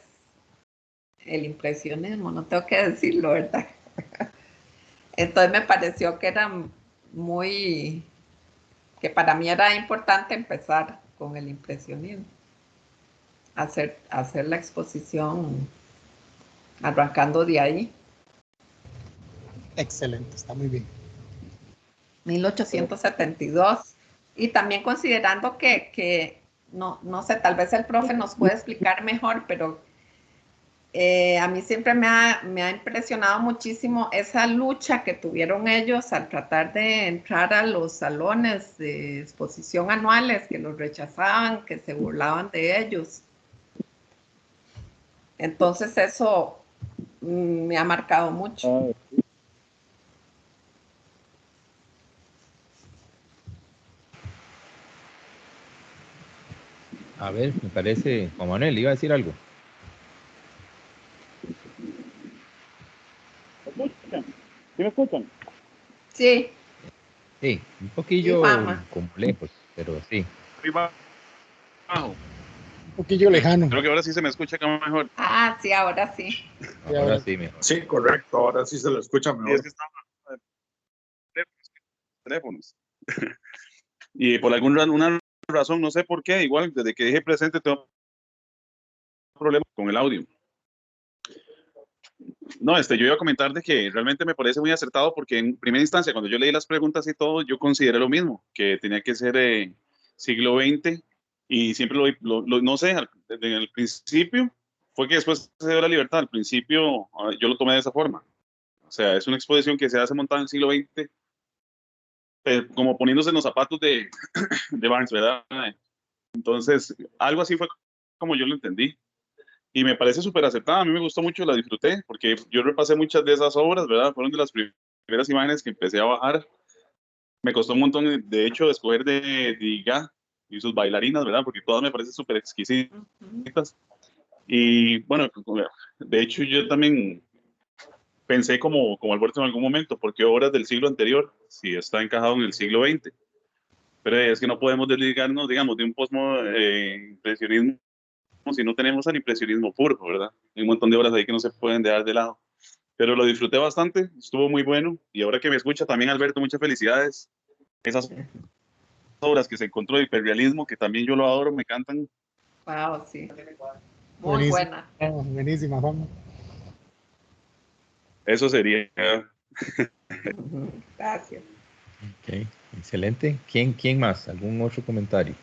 el impresionismo, no tengo que decirlo, ¿verdad? Entonces me pareció que era muy, que para mí era importante empezar con el impresionismo, hacer la exposición arrancando de ahí. Excelente, está muy bien. 1872. Y también considerando que no sé, tal vez el profe nos puede explicar mejor, pero a mí siempre me ha impresionado muchísimo esa lucha que tuvieron ellos al tratar de entrar a los salones de exposición anuales, que los rechazaban, que se burlaban de ellos. Entonces eso me ha marcado mucho. A ver, me parece, Juan Manuel, iba a decir algo. ¿Sí me escuchan? Sí, Sí, un sí, poquillo Juanma. como lejos, pero sí. Arriba, abajo. Un poquillo lejano. Creo que ahora sí se me escucha acá mejor. Ah, sí, ahora sí. Y Ahora ahora sí, mejor. Sí, correcto, ahora sí se lo escucha Y es mejor. que estaba teléfonos. Y por alguna razón, no sé por qué, igual desde que dije presente tengo problemas con el audio. No, yo iba a comentar de que realmente me parece muy acertado porque en primera instancia, cuando yo leí las preguntas y todo, yo consideré lo mismo, que tenía que ser siglo XX y siempre no sé, en el principio, fue que después se dio la libertad, al principio yo lo tomé de esa forma. O sea, es una exposición que se hace montada en el siglo XX, como poniéndose en los zapatos de Barnes, ¿verdad? Entonces, algo así fue como yo lo entendí. Y me parece súper aceptada, a mí me gustó mucho, la disfruté, porque yo repasé muchas de esas obras, ¿verdad? Fueron de las primeras imágenes que empecé a bajar. Me costó un montón, de hecho, escoger de Degas y sus bailarinas, ¿verdad? Porque todas me parecen súper exquisitas. Y bueno, de hecho yo también pensé como Alberto en algún momento, porque obras del siglo anterior, si está encajado en el siglo XX. Pero es que no podemos desligarnos, digamos, de un impresionismo si no tenemos al impresionismo puro, ¿verdad? Hay un montón de obras ahí que no se pueden dejar de lado. Pero lo disfruté bastante, estuvo muy bueno. Y ahora que me escucha también, Alberto, muchas felicidades. Esas obras que se encontró de hiperrealismo, que también yo lo adoro, me encantan. Wow, sí. Muy buenísimo. buena. Buenísima, Juan. Eso sería. Gracias. Ok, excelente. ¿Quién más? ¿Algún otro comentario?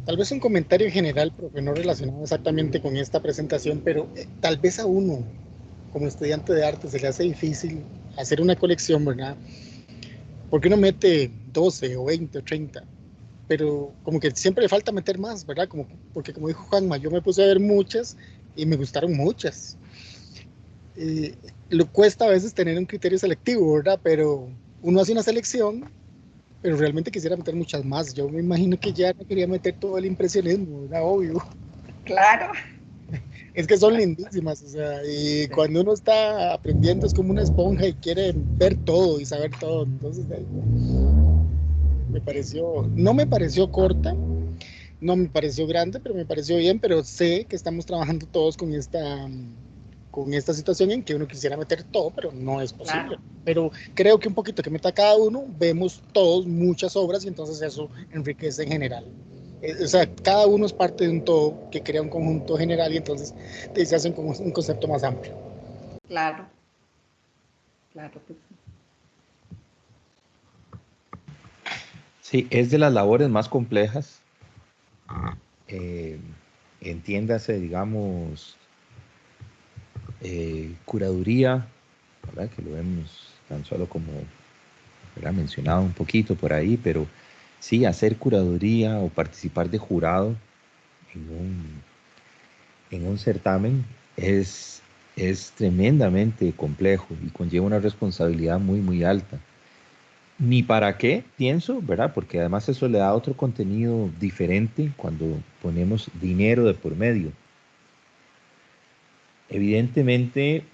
Tal vez un comentario en general, profe, no relacionado exactamente con esta presentación, pero tal vez a uno, como estudiante de arte, se le hace difícil hacer una colección, ¿verdad? Porque uno mete 12 o 20 o 30, pero como que siempre le falta meter más, ¿verdad? Porque como dijo Juanma, yo me puse a ver muchas y me gustaron muchas. Lo cuesta a veces tener un criterio selectivo, ¿verdad? Pero uno hace una selección pero realmente quisiera meter muchas más. Yo me imagino que ya no quería meter todo el impresionismo, era obvio. Claro. Es que son lindísimas, o sea, y cuando uno está aprendiendo es como una esponja y quiere ver todo y saber todo. Entonces, no me pareció corta, no me pareció grande, pero me pareció bien, pero sé que estamos trabajando todos con esta situación en que uno quisiera meter todo, pero no es posible. Claro. Pero creo que un poquito que meta cada uno, vemos todos muchas obras y entonces eso enriquece en general. O sea, cada uno es parte de un todo que crea un conjunto general y entonces se hace un concepto más amplio. Claro. Claro que sí. Sí, es de las labores más complejas. Entiéndase, digamos, curaduría, ¿verdad? Que lo hemos tan solo como, ¿verdad?, mencionado un poquito por ahí, pero sí, hacer curaduría o participar de jurado en un certamen es tremendamente complejo y conlleva una responsabilidad muy, muy alta. Ni para qué, pienso, ¿verdad? Porque además eso le da otro contenido diferente cuando ponemos dinero de por medio. Evidentemente,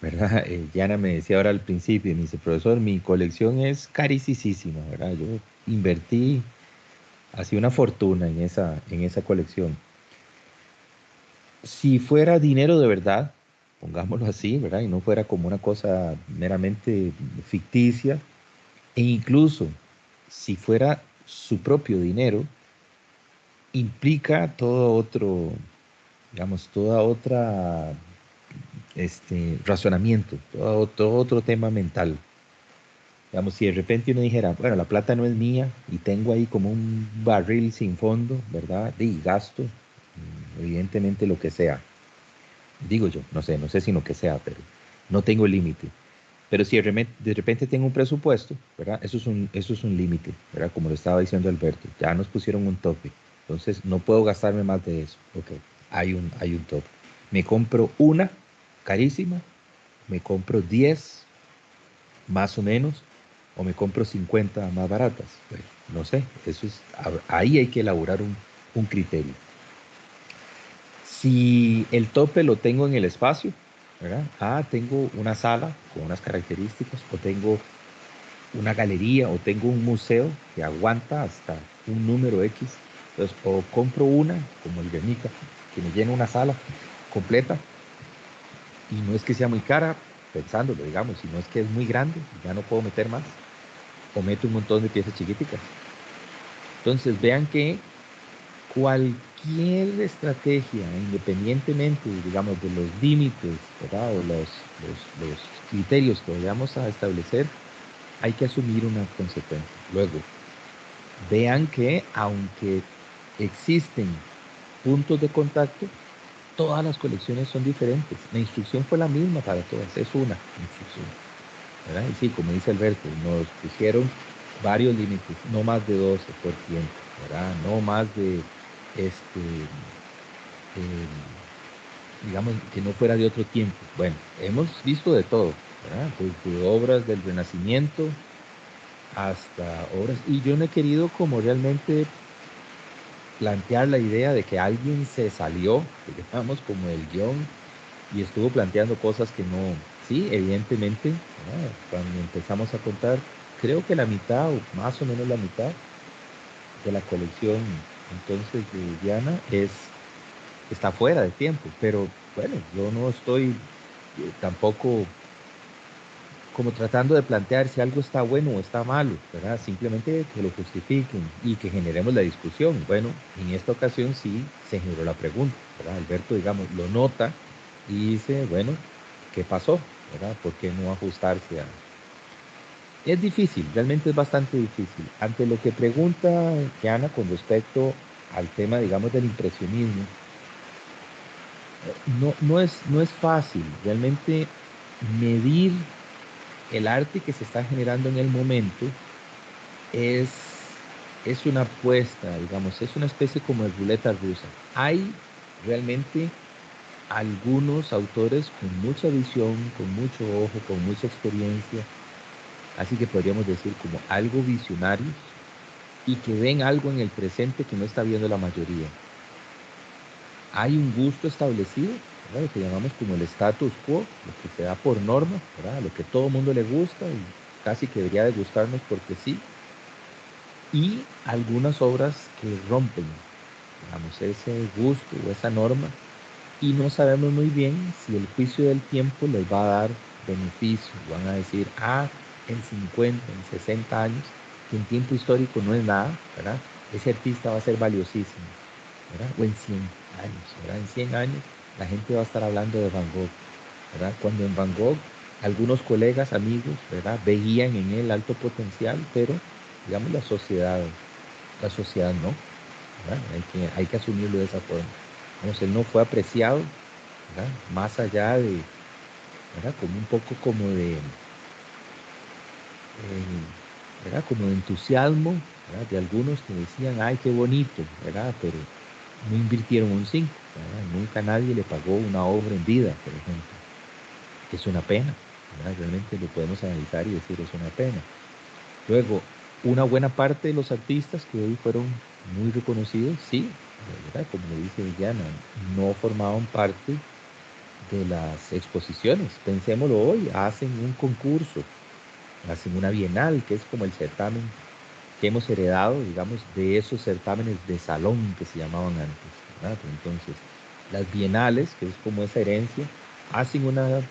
¿verdad? Yana me decía ahora al principio, me dice, profesor, mi colección es carísima, ¿verdad? Yo invertí así una fortuna en esa colección. Si fuera dinero de verdad, pongámoslo así, ¿verdad? Y no fuera como una cosa meramente ficticia, e incluso si fuera su propio dinero, implica todo otro, digamos, toda otra razonamiento, todo otro tema mental. Digamos, si de repente uno dijera, bueno, la plata no es mía y tengo ahí como un barril sin fondo, ¿verdad? Y gasto, evidentemente lo que sea. Digo yo, no sé si lo que sea, pero no tengo límite. Pero si de repente tengo un presupuesto, ¿verdad? Eso es un límite, ¿verdad? Como lo estaba diciendo Alberto, ya nos pusieron un tope. Entonces, no puedo gastarme más de eso. Ok, hay un tope. Me compro una carísima, me compro 10 más o menos, o me compro 50 más baratas. Bueno, no sé, ahí hay que elaborar un criterio. Si el tope lo tengo en el espacio, ¿verdad? Tengo una sala con unas características, o tengo una galería, o tengo un museo que aguanta hasta un número X. Entonces, o compro una, como el Guernica, que me llena una sala completa, y no es que sea muy cara, pensándolo, digamos, si no es que es muy grande, ya no puedo meter más, o meto un montón de piezas chiquiticas. Entonces, vean que cualquier estrategia, independientemente, digamos, de los límites, ¿verdad?, o los criterios que vayamos a establecer, hay que asumir una consecuencia. Luego, vean que aunque existen puntos de contacto, todas las colecciones son diferentes. La instrucción fue la misma para todas, es una instrucción, ¿verdad? Y sí, como dice Alberto, nos pusieron varios límites, no más de 12 por tiempo, ¿verdad? No más de, digamos, que no fuera de otro tiempo. Bueno, hemos visto de todo, ¿verdad? Desde obras del Renacimiento hasta obras, y yo no he querido como realmente plantear la idea de que alguien se salió, digamos, como el guión, y estuvo planteando cosas que no. Sí, evidentemente, ¿verdad? Cuando empezamos a contar, creo que la mitad, o más o menos la mitad, de la colección entonces de Diana está fuera de tiempo, pero bueno, yo no estoy tampoco como tratando de plantear si algo está bueno o está malo, ¿verdad? Simplemente que lo justifiquen y que generemos la discusión. Bueno, en esta ocasión sí se generó la pregunta, ¿verdad? Alberto, digamos, lo nota y dice, bueno, ¿qué pasó? ¿Verdad? ¿Por qué no ajustarse a...? Es difícil, realmente es bastante difícil. Ante lo que pregunta Diana con respecto al tema, digamos, del impresionismo, no es fácil realmente medir el arte que se está generando en el momento. Es una apuesta, digamos, es una especie como de ruleta rusa. Hay realmente algunos autores con mucha visión, con mucho ojo, con mucha experiencia, Así que podríamos decir como algo visionario y que ven algo en el presente que no está viendo la mayoría. Hay un gusto establecido, ¿verdad? Lo que llamamos como el status quo, lo que se da por norma, ¿verdad? Lo que todo el mundo le gusta y casi que debería de gustarnos porque sí. Y algunas obras que rompen, digamos, ese gusto o esa norma y no sabemos muy bien si el juicio del tiempo les va a dar beneficio. Van a decir, en 50, en 60 años, que en tiempo histórico no es nada, ¿verdad? Ese artista va a ser valiosísimo, ¿verdad? O en 100 años, ¿verdad? En 100 años la gente va a estar hablando de Van Gogh, ¿verdad? Cuando en Van Gogh algunos colegas, amigos, ¿verdad? Veían en él alto potencial, pero digamos la sociedad no, ¿verdad? Hay que asumirlo de esa forma. Vamos, él no fue apreciado, ¿verdad? Más allá de, ¿verdad? Como un poco como de, ¿verdad? Como de entusiasmo, ¿verdad? De algunos que decían, ay, qué bonito, ¿verdad? Pero no invirtieron un 5, ¿verdad? Nunca nadie le pagó una obra en vida, por ejemplo. Es una pena, ¿verdad? Realmente lo podemos analizar y decir, es una pena. Luego, una buena parte de los artistas que hoy fueron muy reconocidos, sí, ¿verdad? Como lo dice Diana, no formaban parte de las exposiciones. Pensémoslo hoy, hacen un concurso, hacen una bienal, que es como el certamen que hemos heredado, digamos, de esos certámenes de salón que se llamaban antes, ¿verdad? Entonces, las bienales, que es como esa herencia, hacen una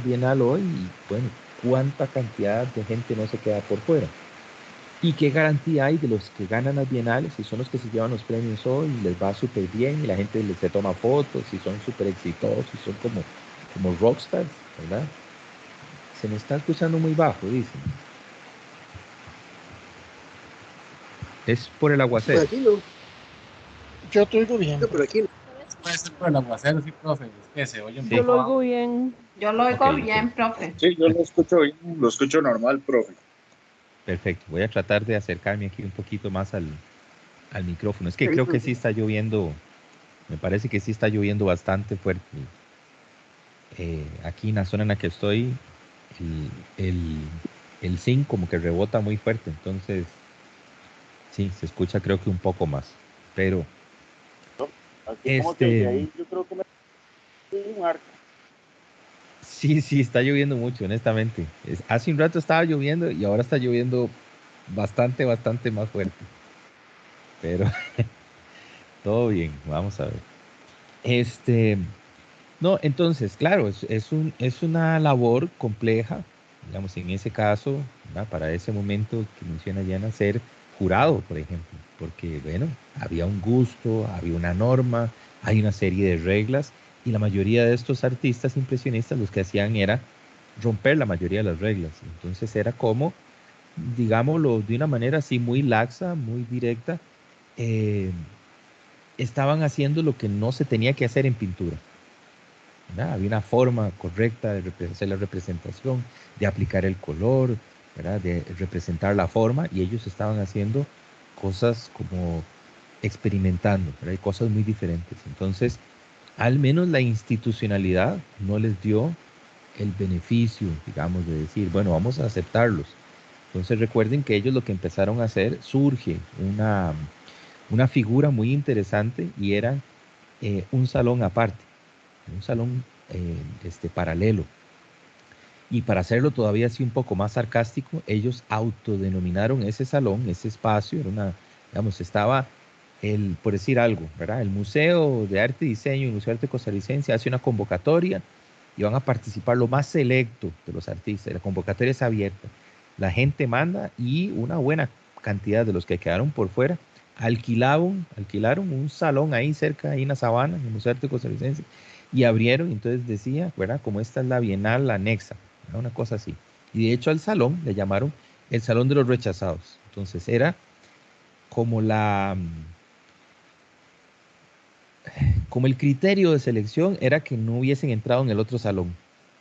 bienal hoy y, bueno, ¿cuánta cantidad de gente no se queda por fuera? ¿Y qué garantía hay de los que ganan las bienales y son los que se llevan los premios hoy y les va súper bien y la gente les se toma fotos y son súper exitosos y son como rockstars, ¿verdad? Se me está escuchando muy bajo, dicen. Es por el aguacero. Por aquí no, Yo te oigo bien. no, por aquí no. Puede ser por el aguacero, sí, profe. Es que se oye un Sí. Yo lo poco oigo bien. Yo lo oigo Ok, bien, profe. Sí, yo lo escucho bien, lo escucho normal, profe. perfecto. Voy a tratar de acercarme aquí un poquito más al micrófono. Es que creo que sí está lloviendo, me parece que sí está lloviendo bastante fuerte. Aquí en la zona en la que estoy, el zinc como que rebota muy fuerte, entonces sí, se escucha creo que un poco más. Pero Aquí como que de ahí yo creo que me un arco. sí, está lloviendo mucho, honestamente. Hace un rato estaba lloviendo y ahora está lloviendo bastante más fuerte. Pero todo bien, vamos a ver. No, entonces, claro, es una labor compleja, digamos, en ese caso, ¿verdad? Para ese momento que menciona Diana, ser jurado, por ejemplo, porque, bueno, había un gusto, había una norma, hay una serie de reglas, y la mayoría de estos artistas impresionistas los que hacían era romper la mayoría de las reglas. Entonces era como, digámoslo de una manera así muy laxa, muy directa, eh, estaban haciendo lo que no se tenía que hacer en pintura. ¿Verdad? Había una forma correcta de hacer la representación, de aplicar el color, ¿verdad? De representar la forma, y ellos estaban haciendo cosas como experimentando, ¿verdad? Cosas muy diferentes. Entonces, al menos la institucionalidad no les dio el beneficio, digamos, de decir, bueno, vamos a aceptarlos. Entonces recuerden que ellos lo que empezaron a hacer, surge una figura muy interesante y era un salón aparte, un salón paralelo. Y para hacerlo todavía así un poco más sarcástico, ellos autodenominaron ese salón, ese espacio, era una, digamos, estaba por decir algo, ¿verdad? El Museo de Arte y Diseño, el Museo de Arte Costarricense hace una convocatoria y van a participar lo más selecto de los artistas. La convocatoria es abierta. La gente manda y una buena cantidad de los que quedaron por fuera alquilaron un salón ahí cerca, ahí en la Sabana, en el Museo de Arte Costarricense, y abrieron, entonces decía, ¿verdad? Como esta es la Bienal Anexa, ¿verdad? Una cosa así. Y de hecho al salón le llamaron el Salón de los Rechazados. Entonces era como como el criterio de selección era que no hubiesen entrado en el otro salón,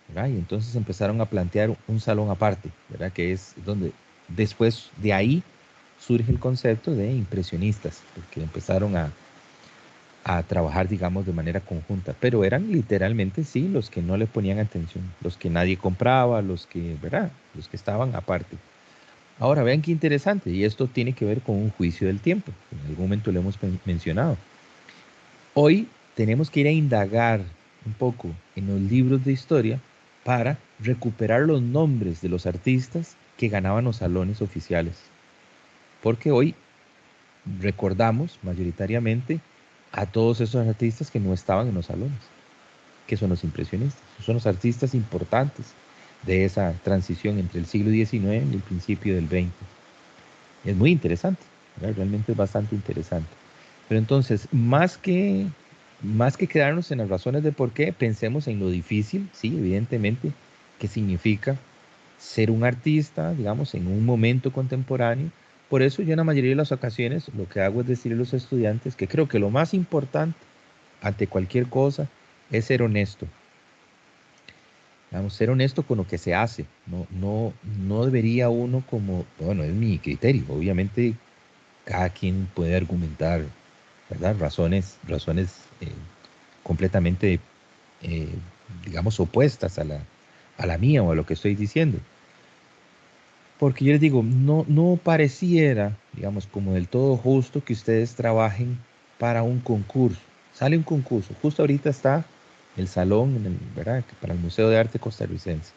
¿verdad? Y entonces empezaron a plantear un salón aparte, ¿verdad? Que es donde después de ahí surge el concepto de impresionistas, porque empezaron a a trabajar, digamos, de manera conjunta, pero eran literalmente, sí, los que no le ponían atención, los que nadie compraba, los que, ¿verdad? Los que estaban aparte. Ahora, vean qué interesante, y esto tiene que ver con un juicio del tiempo, que en algún momento lo hemos mencionado. Hoy tenemos que ir a indagar un poco en los libros de historia para recuperar los nombres de los artistas que ganaban los salones oficiales, porque hoy recordamos mayoritariamente a todos esos artistas que no estaban en los salones, que son los impresionistas, son los artistas importantes de esa transición entre el siglo XIX y el principio del XX. Es muy interesante, ¿verdad? Realmente es bastante interesante. Pero entonces, más que quedarnos en las razones de por qué, pensemos en lo difícil, sí, evidentemente, que significa ser un artista, digamos, en un momento contemporáneo. Por eso yo en la mayoría de las ocasiones lo que hago es decirle a los estudiantes que creo que lo más importante ante cualquier cosa es ser honesto. Vamos, ser honesto con lo que se hace. No debería uno como, bueno, es mi criterio. Obviamente cada quien puede argumentar, ¿verdad? Razones completamente, digamos, opuestas a la mía o a lo que estoy diciendo. Porque yo les digo, no pareciera, digamos, como del todo justo que ustedes trabajen para un concurso. Sale un concurso. Justo ahorita está el salón, ¿verdad? Para el Museo de Arte Costarricense.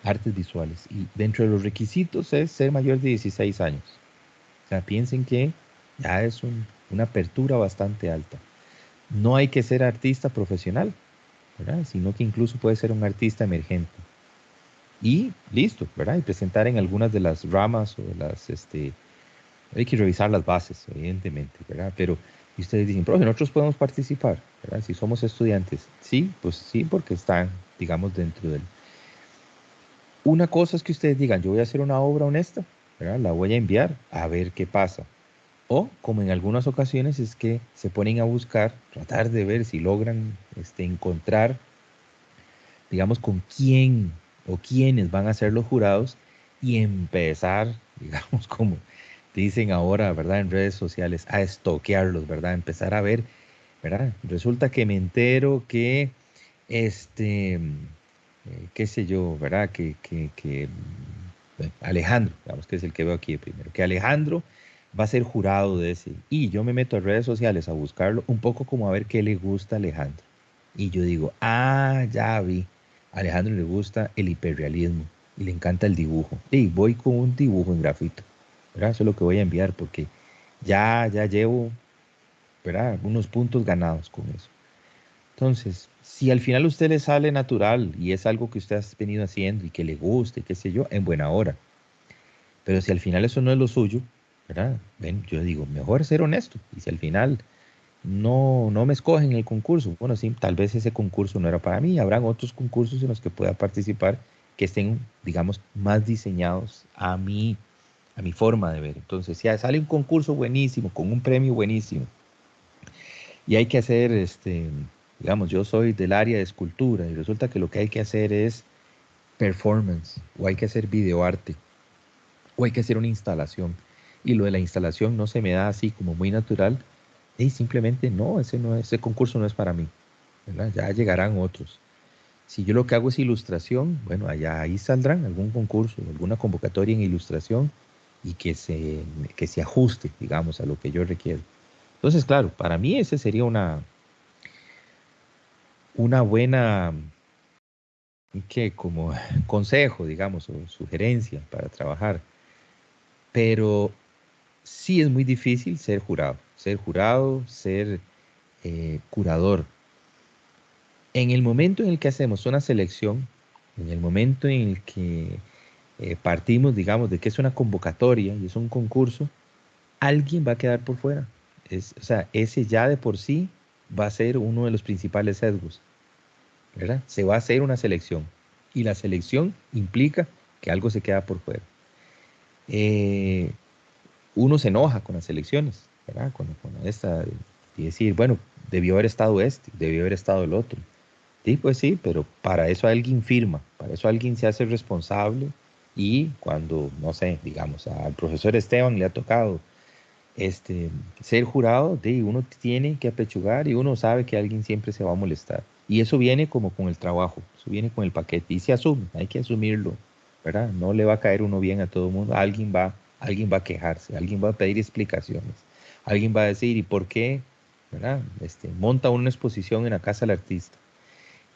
Artes visuales. Y dentro de los requisitos es ser mayor de 16 años. O sea, piensen que ya es una apertura bastante alta. No hay que ser artista profesional, ¿verdad? Sino que incluso puede ser un artista emergente. Y listo, ¿verdad? Y presentar en algunas de las ramas o de las, hay que revisar las bases, evidentemente, ¿verdad? Pero, y ustedes dicen, profe, nosotros podemos participar, ¿verdad? Si somos estudiantes. Sí, pues sí, porque están, digamos, dentro del... Una cosa es que ustedes digan, yo voy a hacer una obra honesta, ¿verdad? La voy a enviar a ver qué pasa. O, como en algunas ocasiones, es que se ponen a buscar, tratar de ver si logran encontrar, digamos, con quién o quiénes van a ser los jurados y empezar, digamos, como dicen ahora, ¿verdad? En redes sociales, a estoquearlos, ¿verdad? Empezar a ver, ¿verdad? Resulta que me entero que, qué sé yo, ¿verdad? Bueno, Alejandro, digamos que es el que veo aquí primero, que Alejandro va a ser jurado de ese. Y yo me meto a redes sociales a buscarlo un poco como a ver qué le gusta a Alejandro. Y yo digo, ya vi. A Alejandro le gusta el hiperrealismo y le encanta el dibujo. Y voy con un dibujo en grafito, ¿verdad? Eso es lo que voy a enviar porque ya llevo, ¿verdad? Unos puntos ganados con eso. Entonces, si al final a usted le sale natural y es algo que usted ha venido haciendo y que le guste, qué sé yo, en buena hora. Pero si al final eso no es lo suyo, ¿verdad? Ven, yo digo, mejor ser honesto. Y si al final no me escogen en el concurso, bueno, sí, tal vez ese concurso no era para mí. Habrán otros concursos en los que pueda participar que estén, digamos, más diseñados a mi forma de ver. Entonces, si sale un concurso buenísimo, con un premio buenísimo, y hay que hacer, digamos, yo soy del área de escultura y resulta que lo que hay que hacer es performance, o hay que hacer videoarte, o hay que hacer una instalación, y lo de la instalación no se me da así como muy natural, y simplemente no, ese concurso no es para mí, ¿verdad? Ya llegarán otros. Si yo lo que hago es ilustración, bueno, ahí saldrán algún concurso, alguna convocatoria en ilustración y que se ajuste, digamos, a lo que yo requiero. Entonces, claro, para mí ese sería una buena, como consejo, digamos, o sugerencia para trabajar. Pero sí es muy difícil ser jurado, ser curador. En el momento en el que hacemos una selección, en el momento en el que partimos, digamos, de que es una convocatoria y es un concurso, alguien va a quedar por fuera. O sea, ese ya de por sí va a ser uno de los principales sesgos, ¿verdad? Se va a hacer una selección y la selección implica que algo se queda por fuera. Uno se enoja con las elecciones, ¿verdad? Con esta, y decir, bueno, debió haber estado debió haber estado el otro. Sí, pues sí, pero para eso alguien firma, para eso alguien se hace responsable y cuando, no sé, digamos, al profesor Esteban le ha tocado ser jurado, uno tiene que apechugar y uno sabe que alguien siempre se va a molestar. Y eso viene como con el trabajo, eso viene con el paquete y se asume, hay que asumirlo, ¿verdad? No le va a caer uno bien a todo el mundo, alguien va a quejarse, alguien va a pedir explicaciones, alguien va a decir, ¿y por qué? ¿Verdad? Monta una exposición en la casa del artista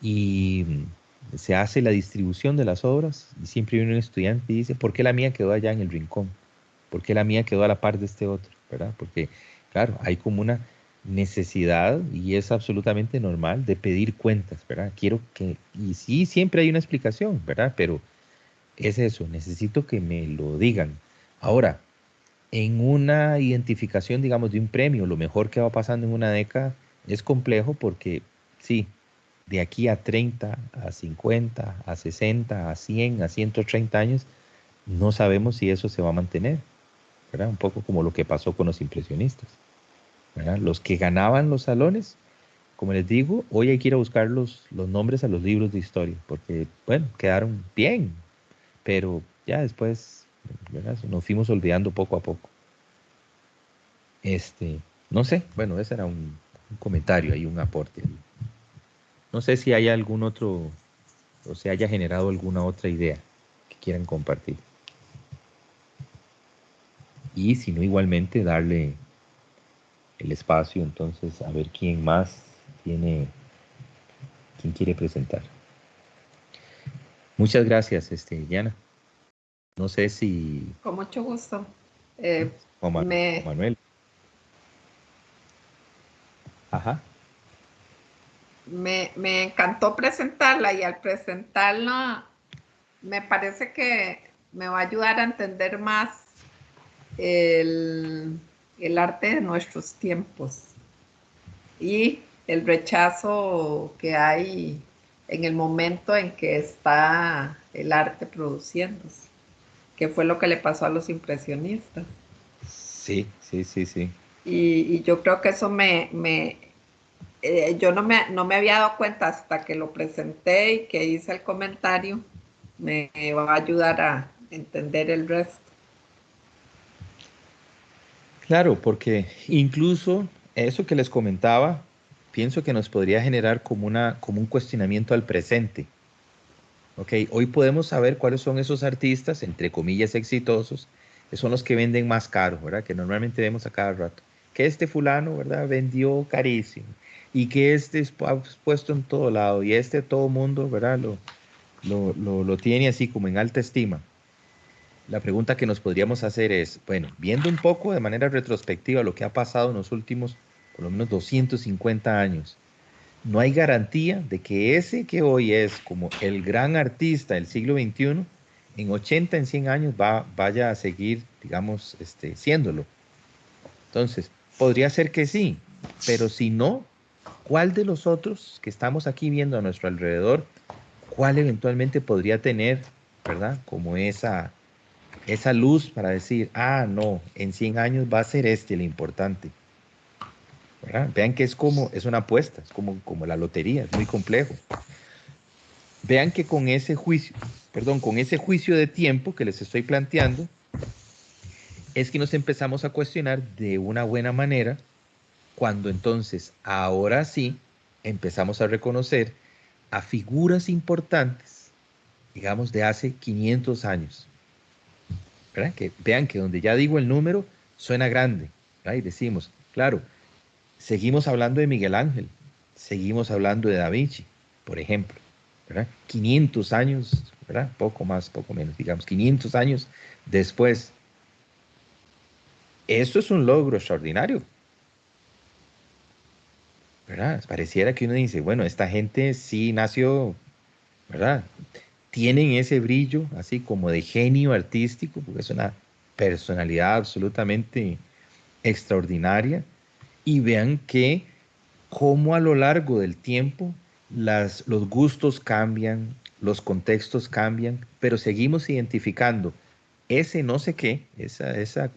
y se hace la distribución de las obras y siempre viene un estudiante y dice, ¿por qué la mía quedó allá en el rincón? ¿Por qué la mía quedó a la par de este otro? ¿Verdad? Porque, claro, hay como una necesidad, y es absolutamente normal, de pedir cuentas, ¿verdad? Quiero que, y sí, siempre hay una explicación, ¿verdad? Pero es eso, necesito que me lo digan. Ahora, en una identificación, digamos, de un premio, lo mejor que va pasando en una década es complejo porque, sí, de aquí a 30, a 50, a 60, a 100, a 130 años, no sabemos si eso se va a mantener, ¿verdad? Un poco como lo que pasó con los impresionistas, ¿verdad? Los que ganaban los salones, como les digo, hoy hay que ir a buscar los nombres a los libros de historia, porque, bueno, quedaron bien, pero ya después, ¿verdad? Nos fuimos olvidando poco a poco. No sé, bueno, ese era un comentario ahí, un aporte. No sé si hay algún otro, o se haya generado alguna otra idea que quieran compartir. Y si no, igualmente darle el espacio, entonces, a ver quién más quién quiere presentar. Muchas gracias, Diana. No sé si Con mucho gusto. Juan Me, Manuel. Ajá. me encantó presentarla y al presentarla me parece que me va a ayudar a entender más el, el arte de nuestros tiempos y el rechazo que hay en el momento en que está el arte produciéndose, que fue lo que le pasó a los impresionistas. Sí. Y yo creo que eso yo no me había dado cuenta hasta que lo presenté y que hice el comentario, me va a ayudar a entender el resto. Claro, porque incluso eso que les comentaba, pienso que nos podría generar como un cuestionamiento al presente. Ok, hoy podemos saber cuáles son esos artistas, entre comillas, exitosos, que son los que venden más caro, ¿verdad? Que normalmente vemos a cada rato. Que este fulano, ¿verdad? Vendió carísimo. Y que este es puesto en todo lado. Y todo mundo, ¿verdad? Lo tiene así como en alta estima. La pregunta que nos podríamos hacer es, bueno, viendo un poco de manera retrospectiva lo que ha pasado en los últimos, por lo menos 250 años, no hay garantía de que ese que hoy es como el gran artista del siglo XXI, en 80, en 100 años vaya a seguir, digamos, siéndolo. Entonces, podría ser que sí, pero si no, ¿cuál de los otros que estamos aquí viendo a nuestro alrededor, cuál eventualmente podría tener, ¿verdad? Como esa luz para decir, ah, no, en 100 años va a ser el importante. ¿Verdad? Vean que es una apuesta, es como la lotería, es muy complejo. Vean que con ese juicio de tiempo que les estoy planteando, es que nos empezamos a cuestionar de una buena manera, cuando entonces, ahora sí, empezamos a reconocer a figuras importantes, digamos, de hace 500 años. ¿Verdad? Que vean que donde ya digo el número, suena grande. ¿Verdad? Y decimos, claro, seguimos hablando de Miguel Ángel, seguimos hablando de Da Vinci, por ejemplo, ¿verdad? 500 años, ¿verdad? Poco más, poco menos, digamos, 500 años después. Esto es un logro extraordinario, ¿verdad? Pareciera que uno dice, bueno, esta gente sí nació, ¿verdad? Tienen ese brillo, así como de genio artístico, porque es una personalidad absolutamente extraordinaria. Y vean que cómo a lo largo del tiempo los gustos cambian, los contextos cambian, pero seguimos identificando ese no sé qué, esa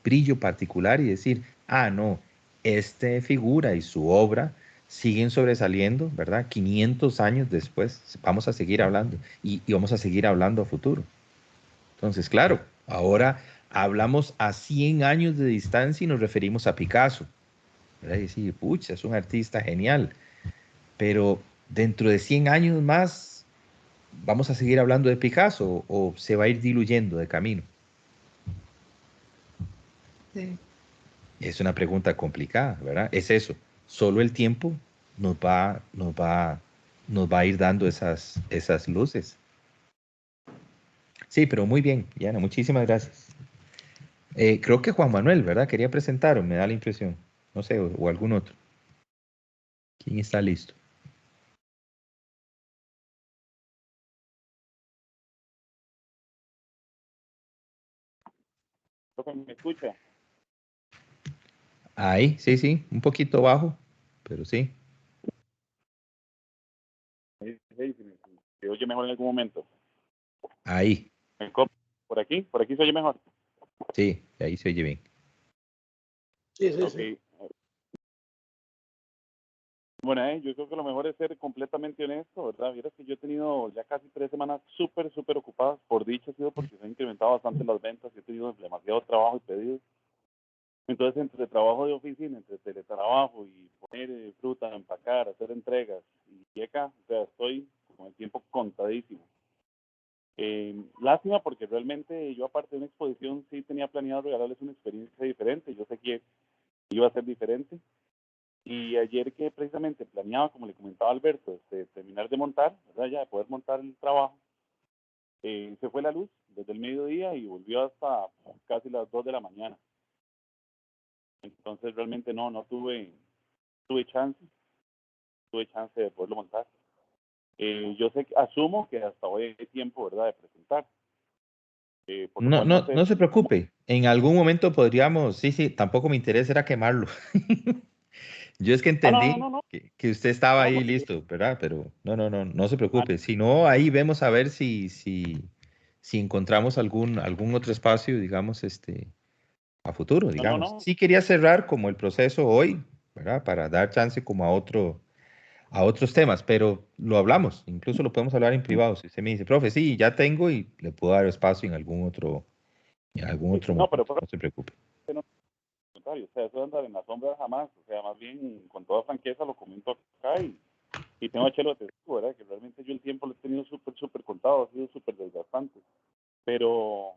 brillo particular y decir, ah, no, esta figura y su obra siguen sobresaliendo, ¿verdad? 500 años después vamos a seguir hablando y vamos a seguir hablando a futuro. Entonces, claro, ahora hablamos a 100 años de distancia y nos referimos a Picasso, ¿verdad? Y decir, pucha, es un artista genial, pero dentro de 100 años más, ¿vamos a seguir hablando de Picasso o se va a ir diluyendo de camino? Sí. Es una pregunta complicada, ¿verdad? Es eso, solo el tiempo nos va a ir dando esas luces. Sí, pero muy bien, Diana, muchísimas gracias. Creo que Juan Manuel, ¿verdad? Quería presentar, o me da la impresión. No sé, o algún otro. ¿Quién está listo? ¿Me escucha? Ahí, sí, sí, un poquito bajo, pero sí. Se oye mejor en algún momento. Ahí, Por aquí se oye mejor. sí, ahí se oye bien. Sí, sí, Ok. sí. Bueno, yo creo que lo mejor es ser completamente honesto, ¿verdad? Vieras que yo he tenido ya casi 3 semanas súper ocupadas. Por dicho, ha sido porque se han incrementado bastante las ventas y he tenido demasiado trabajo y pedidos. Entonces, entre trabajo de oficina, entre teletrabajo y poner fruta, empacar, hacer entregas y acá, o sea, estoy con el tiempo contadísimo. Lástima porque realmente yo, aparte de una exposición, sí tenía planeado regalarles una experiencia diferente. Yo sé que iba a ser diferente. Y ayer, que precisamente planeaba, como le comentaba a Alberto, terminar de montar, ¿verdad? Ya de poder montar el trabajo, se fue la luz desde el mediodía y volvió hasta casi las 2 de la mañana. Entonces realmente no tuve chance de poderlo montar. Yo asumo que hasta hoy hay tiempo, ¿verdad?, de presentar. Por lo cual no sé No se cómo. preocupe. En algún momento podríamos, sí, tampoco me interesa era quemarlo. Yo es que entendí No, que usted estaba ahí porque listo, ¿verdad? Pero no se preocupe. Si no, ahí vemos a ver si encontramos algún otro espacio, digamos, a futuro, digamos. no. Sí quería cerrar como el proceso hoy, ¿verdad? Para dar chance como a otros temas, pero lo hablamos, incluso lo podemos hablar en privado. Si usted me dice, profe, sí, ya tengo y le puedo dar espacio en algún otro No, pero momento, no se preocupe. no, contrario, o sea, eso de andar en la sombra jamás, o sea, más bien, con toda franqueza, lo comento acá y tengo a Chelo de testigo, ¿verdad? Que realmente yo el tiempo lo he tenido súper contado, ha sido súper desgastante. Pero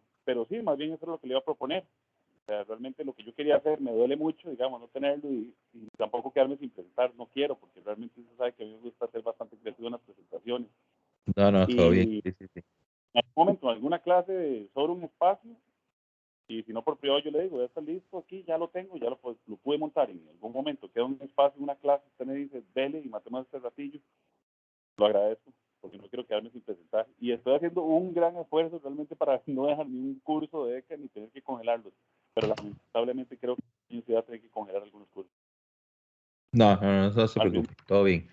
sí, más bien eso es lo que le iba a proponer. O sea, realmente lo que yo quería hacer, me duele mucho, digamos, no tenerlo y tampoco quedarme sin presentar, no quiero, porque realmente usted sabe que a mí me gusta ser bastante creativo en las presentaciones. No, todo bien. Y Sí, sí, sí. en algún momento, en alguna clase, sobre un espacio, y si no por privado, yo le digo, ya está listo aquí, ya lo tengo, ya lo pude montar. Y en algún momento queda un espacio, una clase, usted me dice, dele y matemos este ratillo, lo agradezco, porque no quiero quedarme sin presentar. Y estoy haciendo un gran esfuerzo realmente para no dejar ni un curso de ECA ni tener que congelarlos. Pero lamentablemente creo que la universidad tiene que congelar algunos cursos. No se Al fin. preocupe, todo bien.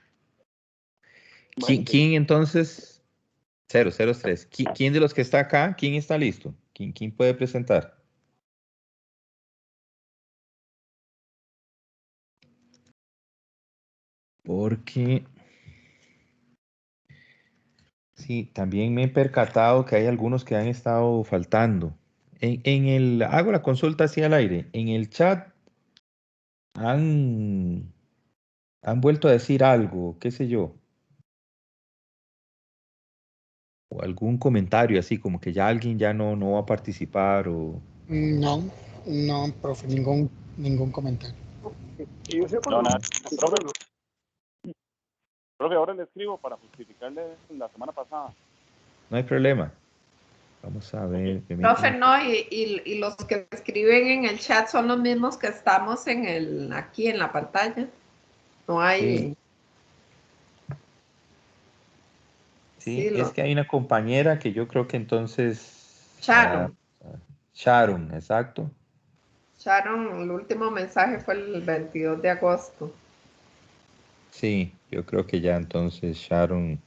Bueno, ¿Quién entonces? 003. ¿Quién de los que está acá, quién está listo? ¿Quién puede presentar? Porque sí, también me he percatado que hay algunos que han estado faltando. Hago la consulta así al aire. En el chat han, han vuelto a decir algo, qué sé yo, o algún comentario así como que ya alguien ya no va a participar o... No, no, profe, ningún comentario. Y yo sepa, no, no. nada. Profe, Bueno, profe, ahora le escribo para justificarle la semana pasada. No hay problema. Vamos a Ok. ver, Profe, permítame. no, y los que escriben en el chat son los mismos que estamos aquí en la pantalla. No Sí, hay, sí, sí, es que hay una compañera que yo creo que entonces... Sharon. Sharon, exacto. Sharon, el último mensaje fue el 22 de agosto. Sí, yo creo que ya entonces Sharon...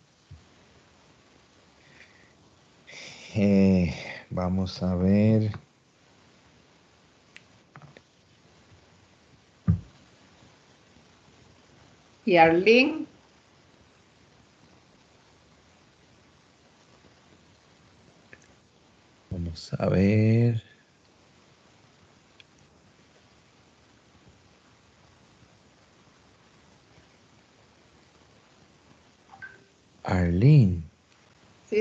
vamos a ver. Y Arlene, Vamos a ver.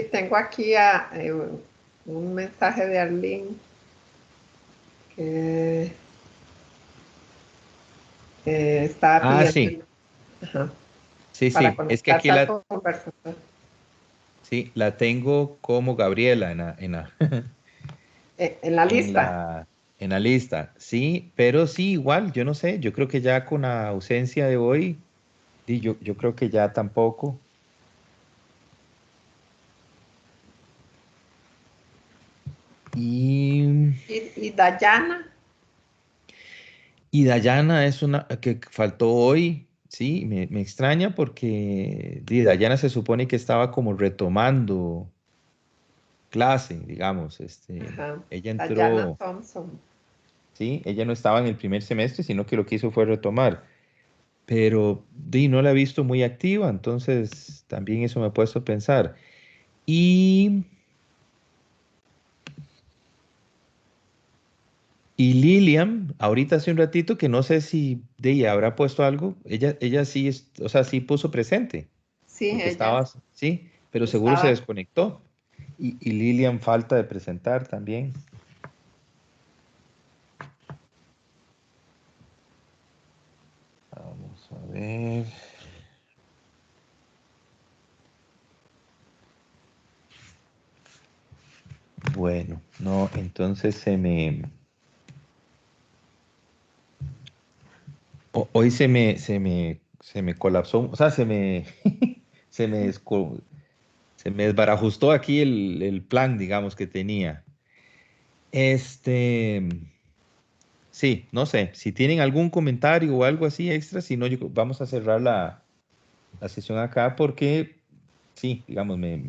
Sí, tengo aquí un mensaje de Arlene que estaba Sí, pidiendo, ajá, sí, para sí. Es que aquí conectarse al conversatorio. sí, la tengo como Gabriela En la en lista. en la lista. Sí, pero sí, igual, yo no sé, yo creo que ya con la ausencia de hoy, yo creo que ya tampoco. Y, Y Dayana, y Dayana es una que faltó hoy, sí, me extraña porque Dayana se supone que estaba como retomando clase, digamos, ajá, ella Dayana entró, Thompson. sí, ella no estaba en el primer semestre, sino que lo que hizo fue retomar, pero no la he visto muy activa, entonces también eso me ha puesto a pensar. Y, y Lilian, ahorita hace un ratito que no sé si de ella habrá puesto algo, ella sí, o sea, sí puso presente, Sí, porque ella estaba, sí, pero seguro se estaba. desconectó. Y Lilian falta de presentar también. Vamos a ver. Bueno, no, entonces hoy se me colapsó, o sea, se me, se me desbarajustó aquí el plan, digamos, que tenía. Este, sí, no sé, si tienen algún comentario o algo así extra, si no, vamos a cerrar la sesión acá porque, sí, digamos, me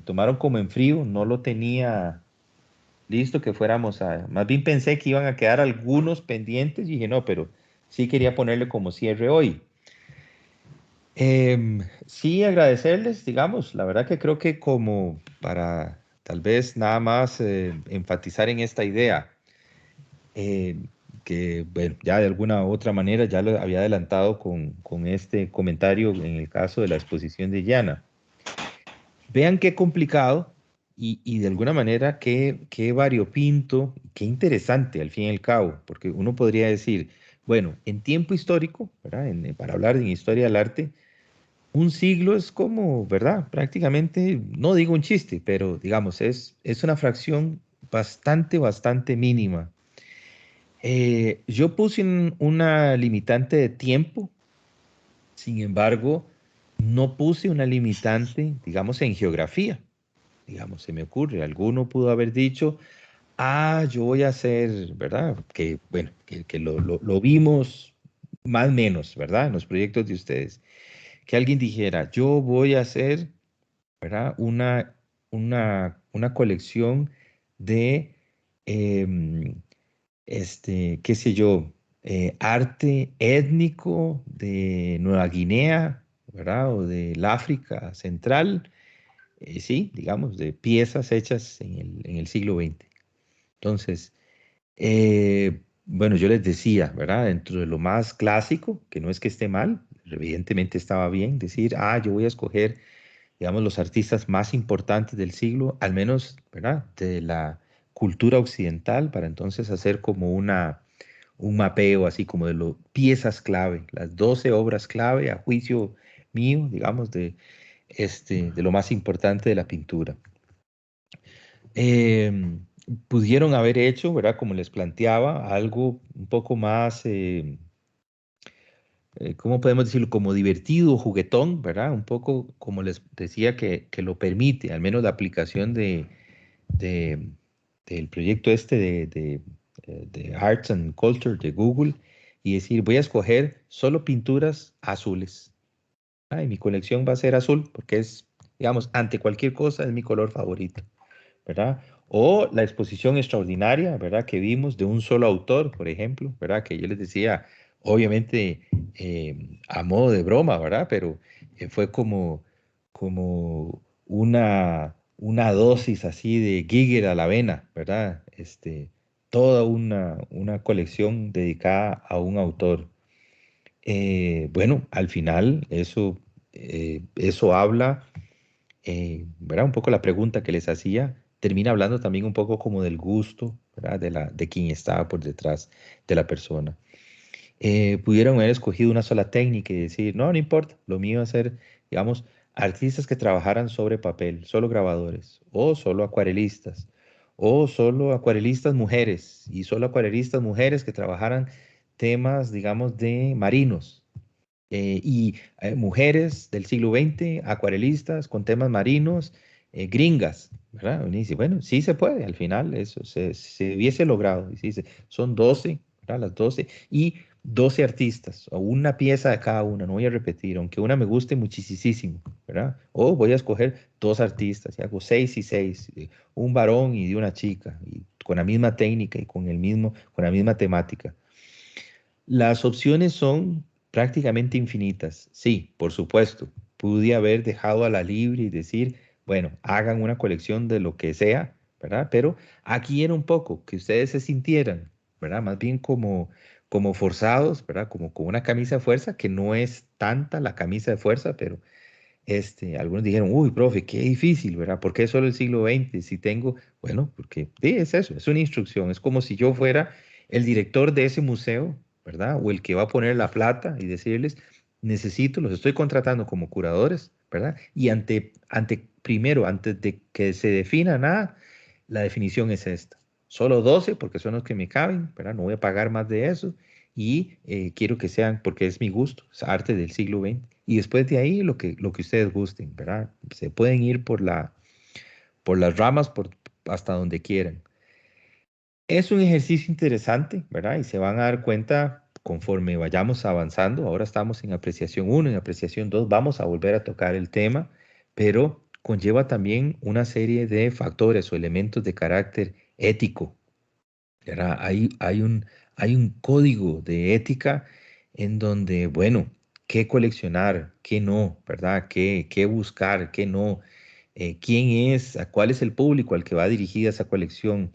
tomaron como en frío, no lo tenía listo que fuéramos más bien pensé que iban a quedar algunos pendientes y dije, no, pero sí quería ponerle como cierre hoy. Sí, agradecerles, digamos, la verdad que creo que como para tal vez nada más enfatizar en esta idea, eh, que bueno, ya de alguna u otra manera ya lo había adelantado con este comentario en el caso de la exposición de Llana. Vean qué complicado y de alguna manera qué variopinto, qué interesante al fin y al cabo, porque uno podría decir, bueno, en tiempo histórico, ¿verdad? Para hablar de historia del arte, un siglo es como, ¿verdad? Prácticamente, no digo un chiste, pero digamos, es una fracción bastante mínima. Yo puse una limitante de tiempo, sin embargo, no puse una limitante, digamos, en geografía. Digamos, se me ocurre, alguno pudo haber dicho, yo voy a hacer, ¿verdad? Que, bueno, que lo vimos más o menos, ¿verdad? En los proyectos de ustedes. Que alguien dijera, yo voy a hacer, ¿verdad? Una colección de, em, qué sé yo, arte étnico de Nueva Guinea, ¿verdad? O del África Central, sí, digamos, de piezas hechas en el siglo XX. Entonces, bueno, yo les decía, ¿verdad? Dentro de lo más clásico, que no es que esté mal, evidentemente estaba bien decir, yo voy a escoger, digamos, los artistas más importantes del siglo, al menos, ¿verdad? De la cultura occidental, para entonces hacer como un mapeo así como de las piezas clave, las 12 obras clave a juicio mío, digamos, de lo más importante de la pintura. Em, Pudieron haber hecho, ¿verdad? Como les planteaba, algo un poco más, ¿cómo podemos decirlo? Como divertido, juguetón, ¿verdad? Un poco como les decía que lo permite, al menos la aplicación de- del proyecto este de Arts and Culture de Google y decir, voy a escoger solo pinturas azules. Y mi colección va a ser azul porque es, digamos, ante cualquier cosa es mi color favorito. ¿Verdad? O la exposición extraordinaria, ¿verdad? Que vimos de un solo autor, por ejemplo, ¿verdad? Que yo les decía, obviamente a modo de broma, ¿verdad? Pero fue como una dosis así de Giger a la avena, ¿verdad? Toda una colección dedicada a un autor. Bueno, al final eso habla ¿verdad? Un poco la pregunta que les hacía termina hablando también un poco como del gusto, ¿verdad? De quien estaba por detrás de la persona. Pudieron haber escogido una sola técnica y decir, no, no importa, lo mío va a ser, digamos, artistas que trabajaran sobre papel, solo grabadores, o solo acuarelistas, o solo acuarelistas mujeres, y solo acuarelistas mujeres que trabajaran temas, digamos, de marinos, mujeres del siglo XX, acuarelistas con temas marinos, gringas, ¿verdad? Uno dice, bueno, sí se puede, al final eso se hubiese logrado. Y se dice, son 12, ¿verdad? Las 12, y 12 artistas, o una pieza de cada una, no voy a repetir, aunque una me guste muchísimo, ¿verdad? O voy a escoger dos artistas, y hago 6 y 6, un varón y de una chica, y con la misma técnica y con la misma temática. Las opciones son prácticamente infinitas. Sí, por supuesto. Pude haber dejado a la libre y decir, bueno, hagan una colección de lo que sea, ¿verdad? Pero aquí era un poco que ustedes se sintieran, ¿verdad? Más bien como forzados, ¿verdad? Como con una camisa de fuerza, que no es tanta la camisa de fuerza, pero algunos dijeron, uy, profe, qué difícil, ¿verdad? ¿Por qué solo el siglo XX? Si tengo, bueno, porque sí, es eso, es una instrucción, es como si yo fuera el director de ese museo, ¿verdad? O el que va a poner la plata y decirles, necesito, los estoy contratando como curadores, ¿verdad? Y primero, antes de que se defina nada, la definición es esta. Solo 12 porque son los que me caben, ¿verdad? No voy a pagar más de eso y quiero que sean, porque es mi gusto, es arte del siglo XX. Y después de ahí lo que ustedes gusten, ¿verdad? Se pueden ir por las ramas, hasta donde quieran. Es un ejercicio interesante, ¿verdad? Y se van a dar cuenta conforme vayamos avanzando. Ahora estamos en apreciación 1, en apreciación 2 vamos a volver a tocar el tema, pero conlleva también una serie de factores o elementos de carácter ético, ¿verdad? Hay un código de ética en donde, bueno, qué coleccionar, qué no, ¿verdad? Qué buscar, qué no, quién es, cuál es el público al que va dirigida esa colección,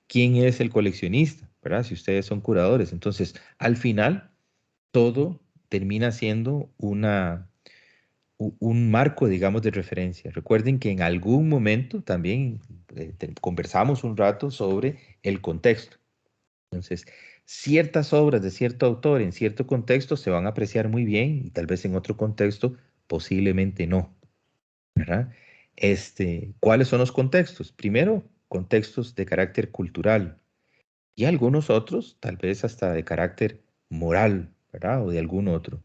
quién es el coleccionista, ¿verdad? Si ustedes son curadores. Entonces, al final, todo termina siendo un marco, digamos, de referencia. Recuerden que en algún momento también conversamos un rato sobre el contexto. Entonces, ciertas obras de cierto autor en cierto contexto se van a apreciar muy bien y tal vez en otro contexto posiblemente no, ¿verdad? ¿Cuáles son los contextos? Primero, contextos de carácter cultural y algunos otros tal vez hasta de carácter moral, ¿verdad? O de algún otro.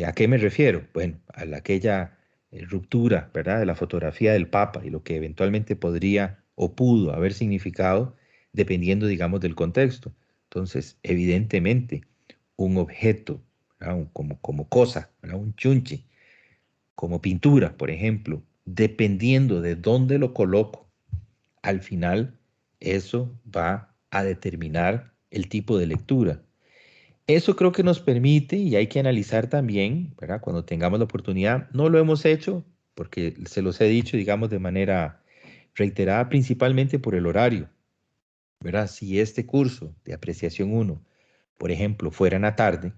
¿A qué me refiero? Bueno, aquella ruptura, ¿verdad? De la fotografía del Papa y lo que eventualmente podría o pudo haber significado dependiendo, digamos, del contexto. Entonces, evidentemente, un objeto, ¿verdad? Como cosa, ¿verdad? Un chunche, como pintura, por ejemplo, dependiendo de dónde lo coloco, al final eso va a determinar el tipo de lectura. Eso creo que nos permite, y hay que analizar también, ¿verdad? Cuando tengamos la oportunidad, no lo hemos hecho porque se los he dicho, digamos, de manera reiterada, principalmente por el horario, ¿verdad? Si este curso de apreciación 1, por ejemplo, fuera en la tarde,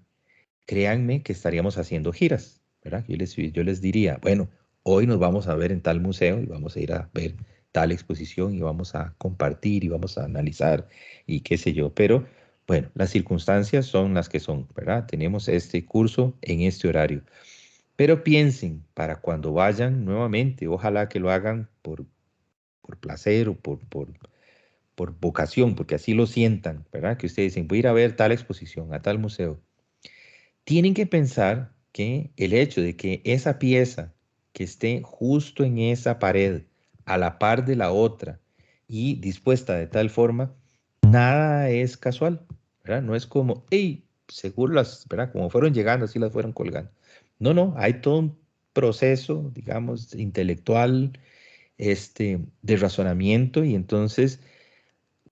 créanme que estaríamos haciendo giras, ¿verdad? Yo les diría, bueno, hoy nos vamos a ver en tal museo y vamos a ir a ver tal exposición y vamos a compartir y vamos a analizar y qué sé yo, pero bueno, las circunstancias son las que son, ¿verdad? Tenemos este curso en este horario, pero piensen para cuando vayan nuevamente, ojalá que lo hagan por placer o por vocación, porque así lo sientan, ¿verdad? Que ustedes dicen, voy a ir a ver tal exposición, a tal museo. Tienen que pensar que el hecho de que esa pieza que esté justo en esa pared, a la par de la otra y dispuesta de tal forma, nada es casual, ¿verdad? No es como, hey, seguro ¿verdad? Como fueron llegando, así las fueron colgando. No, no, hay todo un proceso, digamos, intelectual, de razonamiento y entonces,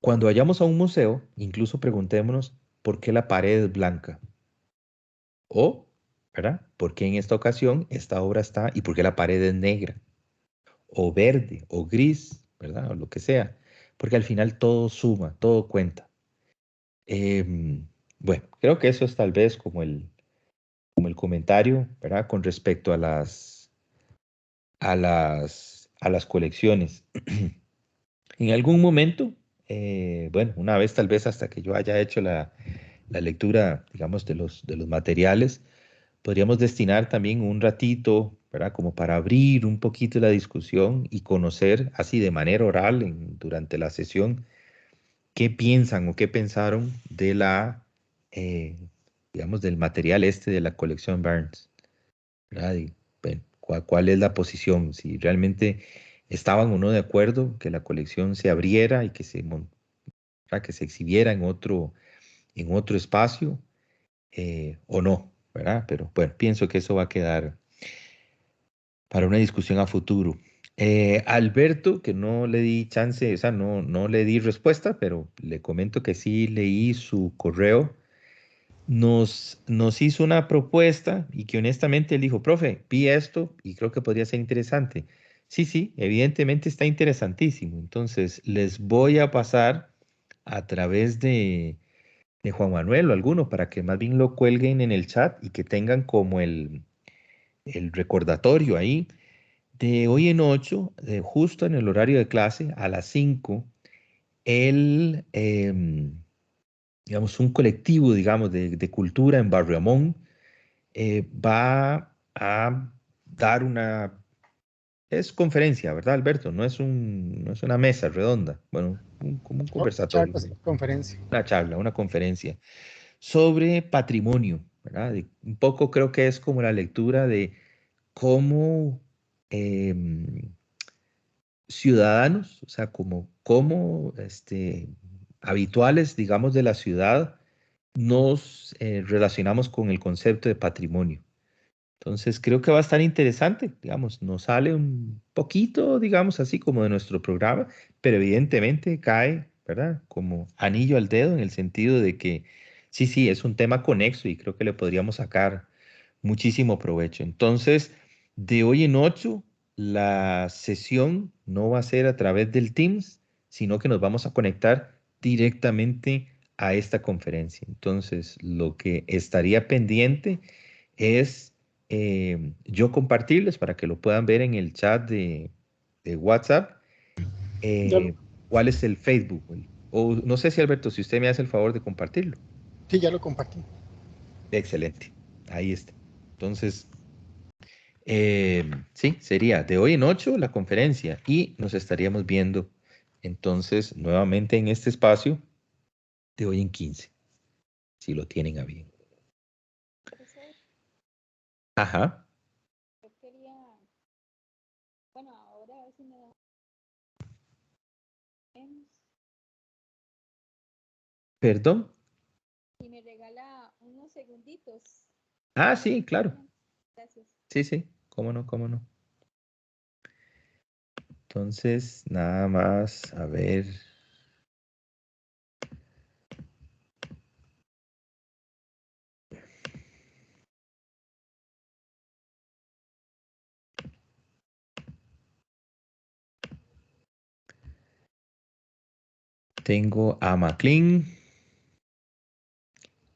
cuando vayamos a un museo, incluso preguntémonos, ¿por qué la pared es blanca? O, ¿verdad? ¿Por qué en esta ocasión esta obra está y por qué la pared es negra? O verde, o gris, ¿verdad? O lo que sea. Porque al final todo suma, todo cuenta. Bueno, creo que eso es tal vez como el comentario, ¿verdad? Con respecto a las colecciones. En algún momento, bueno, una vez tal vez hasta que yo haya hecho la lectura, digamos, de los materiales, podríamos destinar también un ratito, ¿verdad? Como para abrir un poquito la discusión y conocer así de manera oral durante la sesión qué piensan o qué pensaron de eh, digamos, del material de la colección Barnes, ¿verdad? Y, bueno, ¿cuál es la posición? Si realmente estaban o no de acuerdo que la colección se abriera y ¿verdad? Que se exhibiera en otro espacio, o no, ¿verdad? Pero bueno, pienso que eso va a quedar para una discusión a futuro. Alberto, que no le di chance, o sea, no le di respuesta, pero le comento que sí leí su correo. Nos hizo una propuesta y que honestamente él dijo, profe, vi esto y creo que podría ser interesante. Sí, sí, evidentemente está interesantísimo. Entonces, les voy a pasar a través de Juan Manuel o alguno para que más bien lo cuelguen en el chat y que tengan como el recordatorio ahí de hoy en 8, justo en el horario de clase, a las 5, el, digamos, un colectivo, digamos, de cultura en Barrio Amón va a dar es conferencia, ¿verdad, Alberto? No es una mesa redonda, bueno, como un conversatorio, Charlas, conferencia. una charla, una conferencia sobre patrimonio, ¿verdad? Un poco creo que es como la lectura de cómo ciudadanos, o sea, como habituales, digamos, de la ciudad, nos relacionamos con el concepto de patrimonio. Entonces, creo que va a estar interesante, digamos, nos sale un poquito, digamos, así como de nuestro programa, pero evidentemente cae, ¿verdad? Como anillo al dedo en el sentido de que sí, sí, es un tema conexo y creo que le podríamos sacar muchísimo provecho. Entonces, de hoy en 8, la sesión no va a ser a través del Teams, sino que nos vamos a conectar directamente a esta conferencia. Entonces, lo que estaría pendiente es yo compartirles para que lo puedan ver en el chat de WhatsApp, Ya cuál es el Facebook. O no sé si Alberto, si usted me hace el favor de compartirlo. Sí, ya lo compartí. Excelente, ahí está. Entonces, sí, sería de hoy en 8 la conferencia y nos estaríamos viendo entonces nuevamente en este espacio de hoy en 15, si lo tienen a bien. Profesor, Ajá, yo quería, bueno, ahora a ver si me da menos, perdón. si me regala unos segunditos. Ah, Ahora sí, claro. gracias. Sí, sí, cómo no, cómo no. Entonces, nada más, a ver. Tengo a McLean.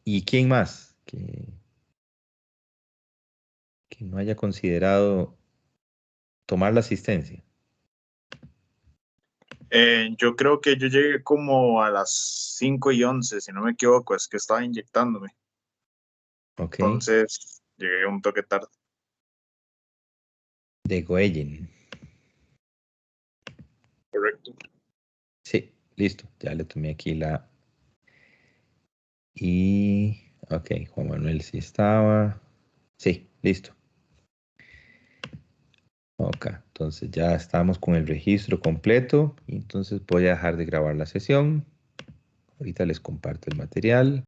¿Y quién más que no haya considerado tomar la asistencia? Yo creo que yo llegué como a las 5:11, si no me equivoco, es que estaba inyectándome. Ok, Entonces, llegué un toque tarde. de Goellen. Correcto. Sí, listo, ya le tomé aquí la... Y... Ok, Juan Manuel sí estaba. Sí, listo. Ok, entonces ya estamos con el registro completo. Y entonces voy a dejar de grabar la sesión. Ahorita les comparto el material.